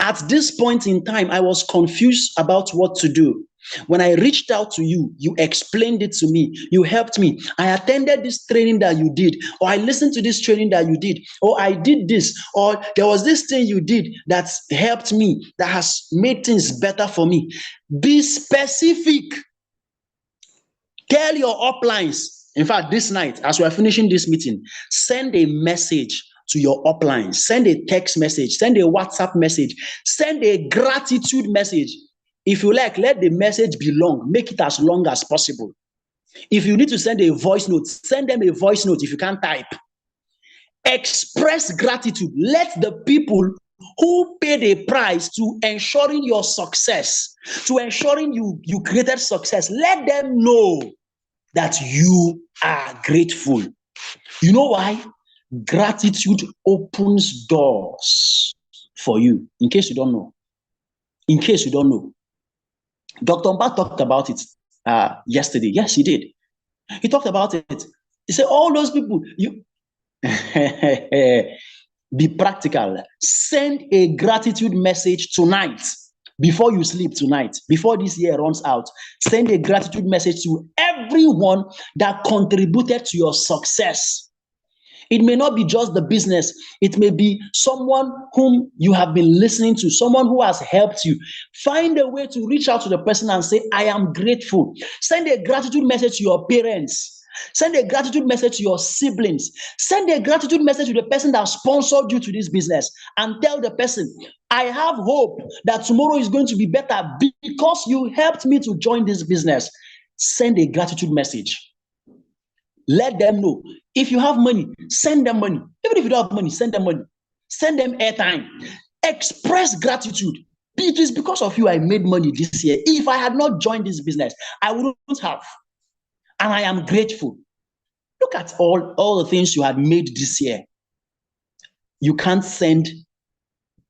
At this point in time, I was confused about what to do. When I reached out to you, you explained it to me. You helped me. I attended this training that you did, or I listened to this training that you did, or I did this, or there was this thing you did that helped me, that has made things better for me. Be specific. Tell your uplines. In fact, this night, as we're finishing this meeting, send a message to your upline. Send a text message. Send a WhatsApp message. Send a gratitude message. If you like, let the message be long. Make it as long as possible. If you need to send a voice note, send them a voice note if you can't type. Express gratitude. Let the people who paid a price to ensuring your success, to ensuring you created success, let them know that you are grateful. You know why? Gratitude opens doors for you. In case you don't know. In case you don't know. Dr. Mba talked about it yesterday. Yes, he did. He talked about it. He said, all those people, you be practical. Send a gratitude message tonight. Before you sleep tonight, before this year runs out, send a gratitude message to everyone that contributed to your success. It may not be just the business. It may be someone whom you have been listening to, someone who has helped you. Find a way to reach out to the person and say, I am grateful. Send a gratitude message to your parents. Send a gratitude message to your siblings. Send a gratitude message to the person that sponsored you to this business and tell the person, I have hope that tomorrow is going to be better because you helped me to join this business. Send a gratitude message. Let them know. If you have money, send them money. Even if you don't have money, send them money. Send them airtime. Express gratitude. It is because of you I made money this year. If I had not joined this business, I wouldn't have. And I am grateful. Look at all the things you had made this year. You can't send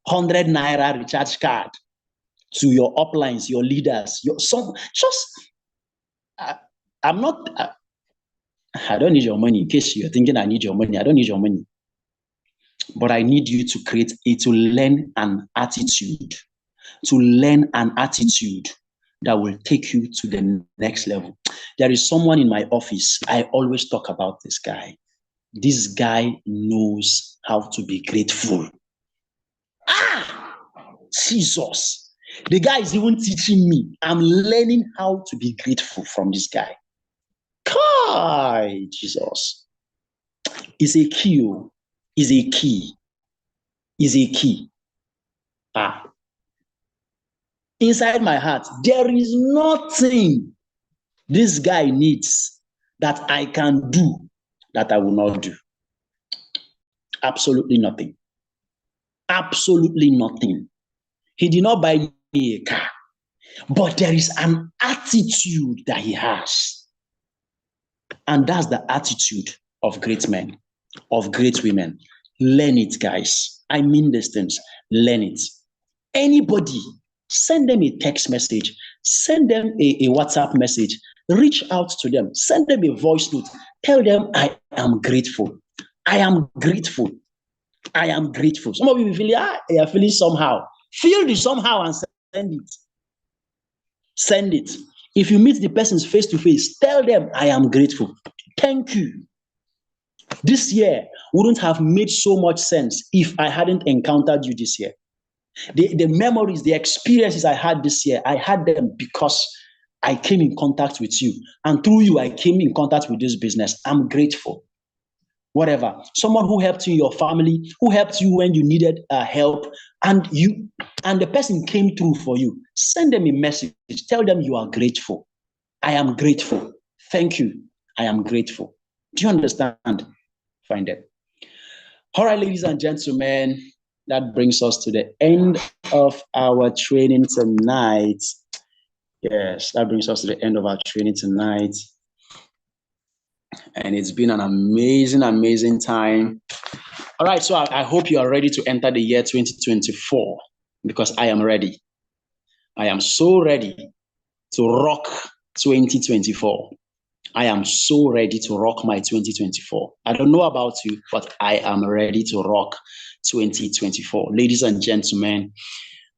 100 naira recharge card to your uplines, your leaders, I don't need your money. In case you're thinking I need your money, I don't need your money. But I need you to learn an attitude, that will take you to the next level. There is someone in my office. I always talk about this guy. This guy knows how to be grateful. Jesus. The guy is even teaching me. I'm learning how to be grateful from this guy. Kai, Jesus. It's a key. Is a key. Is a key. Inside my heart, there is nothing this guy needs that I can do that I will not do. Absolutely nothing. Absolutely nothing. He did not buy me a car, but there is an attitude that he has. And that's the attitude of great men, of great women. Learn it, guys. I mean these things. Learn it. Anybody, send them a text message. Send them a WhatsApp message. Reach out to them. Send them a voice note. Tell them, I am grateful. I am grateful. I am grateful. Some of you are feeling somehow. Feel the somehow and send it. Send it. If you meet the persons face to face, tell them, I am grateful. Thank you. This year wouldn't have made so much sense if I hadn't encountered you this year. The memories, the experiences I had this year, I had them because I came in contact with you. And through you, I came in contact with this business. I'm grateful. whatever. Someone who helped you in your family, who helped you when you needed help, and the person came through for you. Send them a message. Tell them you are grateful. I am grateful. Thank you. I am grateful. Do you understand? Find it. All right, ladies and gentlemen, that brings us to the end of our training tonight. Yes, that brings us to the end of our training tonight. And it's been an amazing, amazing time. All right, so I hope you are ready to enter the year 2024, because I am ready. I am so ready to rock 2024. I am so ready to rock my 2024. I don't know about you, but I am ready to rock 2024. Ladies and gentlemen,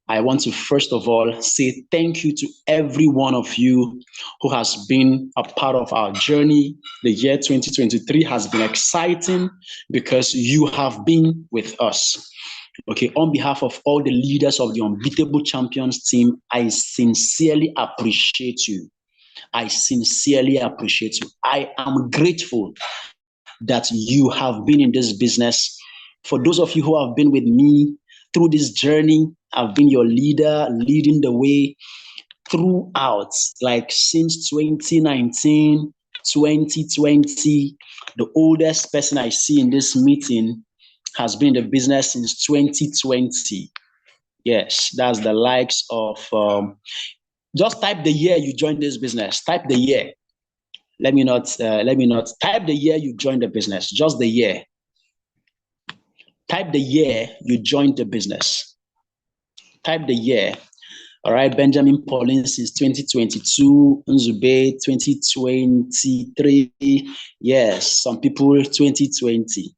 I want to first of all say thank you to every one of you who has been a part of our journey. The year 2023 has been exciting because you have been with us. Okay, on behalf of all the leaders of the Unbeatable Champions team, I sincerely appreciate you. I sincerely appreciate you. I am grateful that you have been in this business. For those of you who have been with me through this journey, I've been your leader, leading the way throughout, like since 2019, 2020. The oldest person I see in this meeting has been in the business since 2020. Yes, that's the likes of, just type the year you joined this business. Type the year. Let me not type the year you joined the business, just the year. Type the year you joined the business. Type the year. All right, Benjamin Pauline since 2022, Nzube 2023. Yes, some people 2020.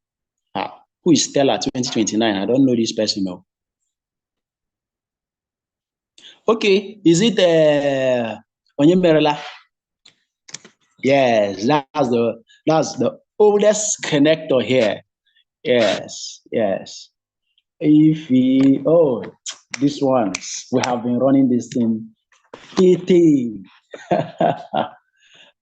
Who is Stella 2029? I don't know this person now. Okay, is it Onyemerela? Yes, that's the oldest connector here. Yes. This one, we have been running this thing.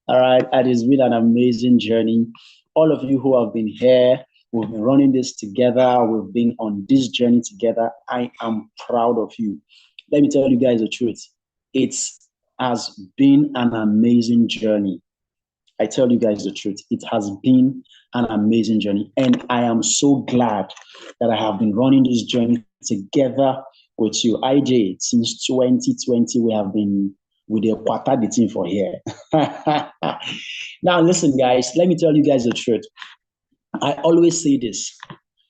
All right, it has been an amazing journey. All of you who have been here, we've been running this together. We've been on this journey together. I am proud of you. Let me tell you guys the truth. It has been an amazing journey. I tell you guys the truth. It has been an amazing journey. And I am so glad that I have been running this journey together with you. IJ, since 2020, we have been with the quarter the team for here. Now, listen, guys, let me tell you guys the truth. I always say this.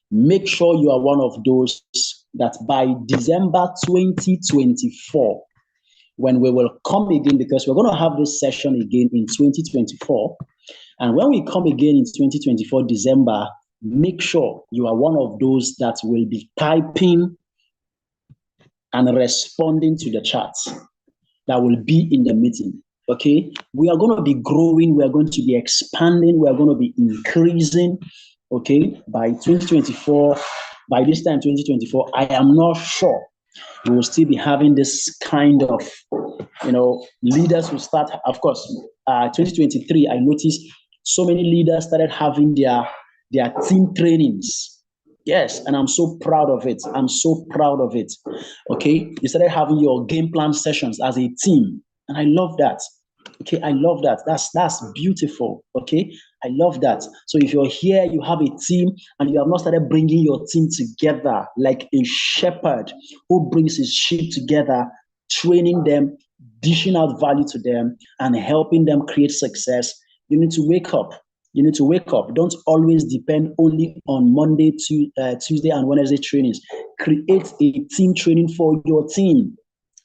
Make sure you are one of those that by December 2024, when we will come again, because we're going to have this session again in 2024. And when we come again in 2024, December, make sure you are one of those that will be typing and responding to the chats that will be in the meeting. Okay? We are going to be growing. We are going to be expanding. We are going to be increasing. Okay? By 2024, by this time, 2024, I am not sure we will still be having this kind of, leaders will start. Of course, 2023, I noticed so many leaders started having their team trainings. Yes, and I'm so proud of it. I'm so proud of it. Okay, you started having your game plan sessions as a team, and I love that. Okay, I love that. That's beautiful. Okay, I love that. So if you're here, you have a team, and you have not started bringing your team together like a shepherd who brings his sheep together, training them, dishing out value to them, and helping them create success, you need to wake up. You need to wake up. Don't always depend only on Monday, Tuesday, and Wednesday trainings. Create a team training for your team.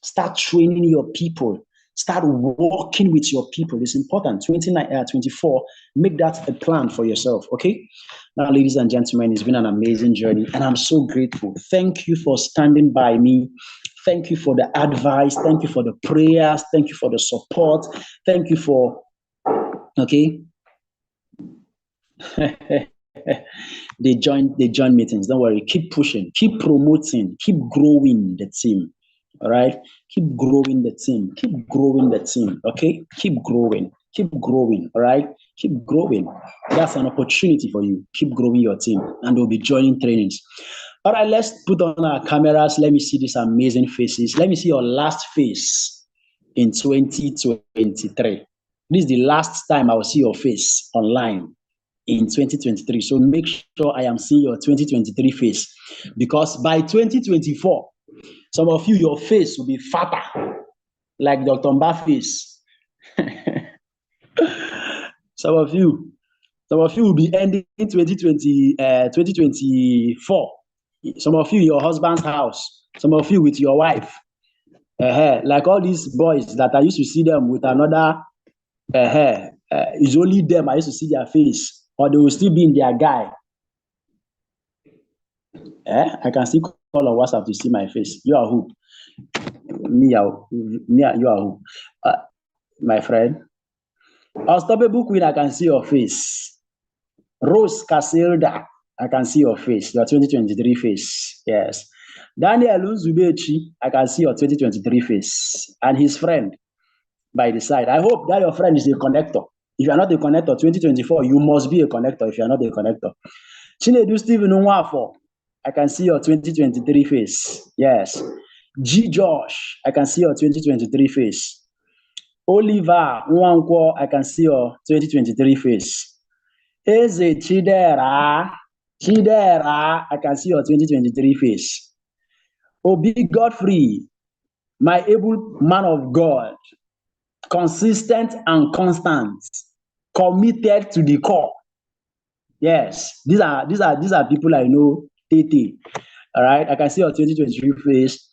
Start training your people. Start working with your people. It's important. 2024, make that a plan for yourself, okay? Now, ladies and gentlemen, it's been an amazing journey, and I'm so grateful. Thank you for standing by me. Thank you for the advice. Thank you for the prayers. Thank you for the support. Thank you for, okay? They join meetings. Don't worry. Keep pushing. Keep promoting. Keep growing the team. All right. Keep growing the team. Keep growing the team. Okay. Keep growing. Keep growing, all right? Keep growing. That's an opportunity for you. Keep growing your team, and they'll be joining trainings. All right, let's put on our cameras. Let me see these amazing faces. Let me see your last face in 2023. This is the last time I will see your face online in 2023. So make sure I am seeing your 2023 face, because by 2024, some of you, your face will be fatter, like Dr. Mba face. Some of you will be ending 2024. Some of you in your husband's house. Some of you with your wife. Like all these boys that I used to see them with another, it's only them I used to see their face, or they will still be in their guy. I can still call on WhatsApp to see my face. You are who? Me, you are who? My friend. Unstoppable Queen, I can see your face. Rose Casilda, I can see your face, your 2023 face. Yes. Daniel Unzubechi, I can see your 2023 face. And his friend by the side. I hope that your friend is a connector. If you are not a connector, 2024, you must be a connector if you are not a connector. Chinedu Stephen Nwafo, I can see your 2023 face. Yes. G. Josh, I can see your 2023 face. Oliver Nwankwo, I can see your 2023 face. Eze Chidera, I can see your 2023 face. Obi Godfrey, my able man of God, consistent and constant, committed to the core. Yes, these are people I know. Tete, all right. I can see your 2023 face.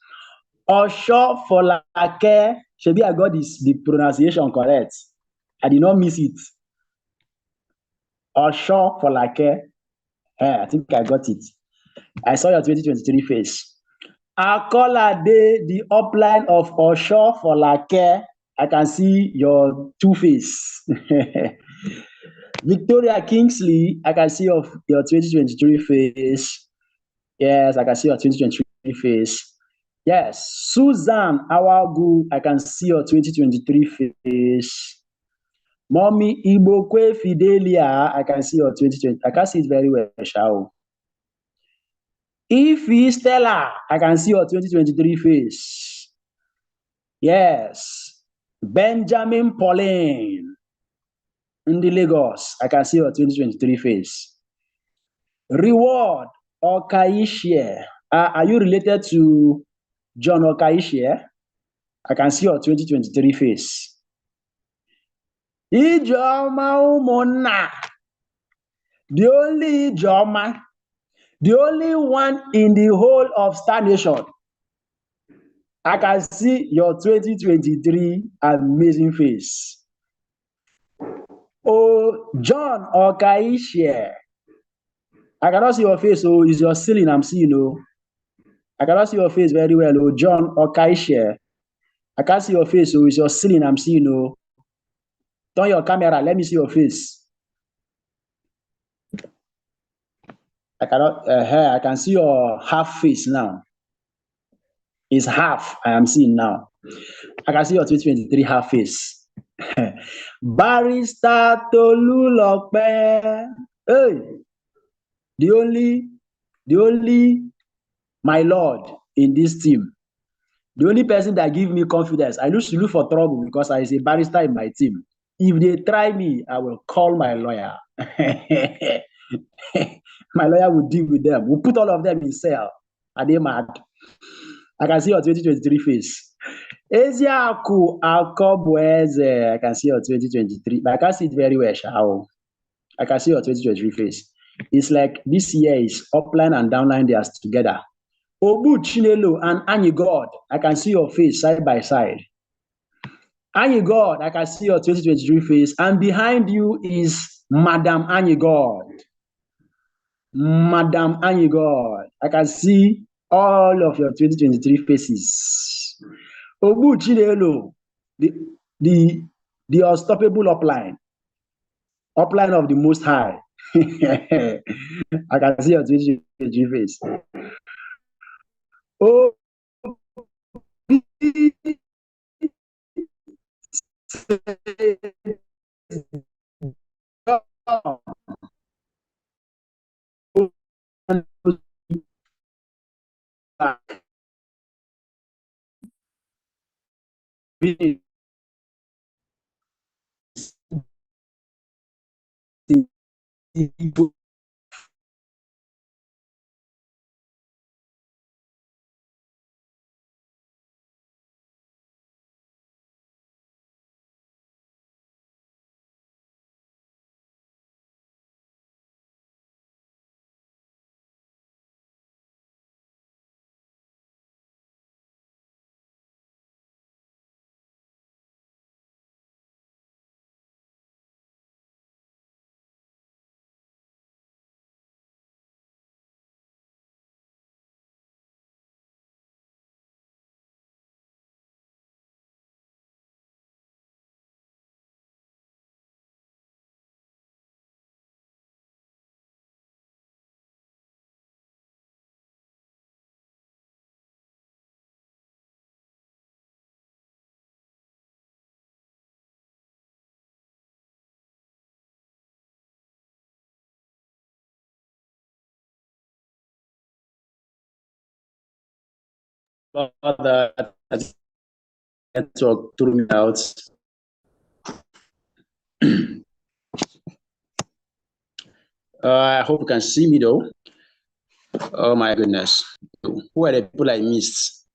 Osho Folake, maybe I got the pronunciation correct. I did not miss it. Osho Folake, I think I got it. I saw your 2023 face. Akolade, the upline of Osho Folake, I can see your two face. Victoria Kingsley, I can see your 2023 face. Yes, I can see your 2023 face. Yes, Susan Awagu, I can see your 2023 face. Mommy Ibokwe Fidelia, I can see your 2020. I can see it very well, Shao. Ify Stella, I can see your 2023 face. Yes. Benjamin Pauline in the Lagos, I can see your 2023 face. Reward Okaishie, are you related to John Okaishie? I can see your 2023 face. Ijoma Umona, the only Ijoma, the only one in the whole of Star Nation. I can see your 2023 amazing face. Oh, John Okaishie, I cannot see your face, so it's your ceiling I'm seeing. Oh, I cannot see your face very well. Oh, John Okaishie, I can't see your face, so it's your ceiling I'm seeing. Oh, turn your camera, let me see your face. I cannot, I can see your half face now. It's half I am seeing now. I can see your 2023 half face. Barrister Tolulope. Hey, the only my lord in this team. The only person that gives me confidence. I used to look for trouble because I is a barrister in my team. If they try me, I will call my lawyer. My lawyer will deal with them. We'll put all of them in cell. Are they mad? I can see your 2023 face. Eziaku Akobweze, I can see your 2023, but I can't see it very well, Shao. I can see your 2023 face. It's like this year is upline and downline, they are together. Obu Chinelo and Annie God, I can see your face side by side. Annie God, I can see your 2023 face, and behind you is Madam Annie God. Madam Annie God, I can see all of your 2023 faces. Obu Chinelo, the unstoppable upline of the Most High. I can see your 2023 face. Oh, that network threw me out. I hope you can see me though. Oh my goodness. Who are the people I missed?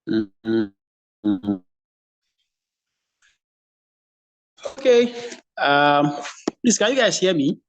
Mm-hmm. Okay. Please, can you guys hear me?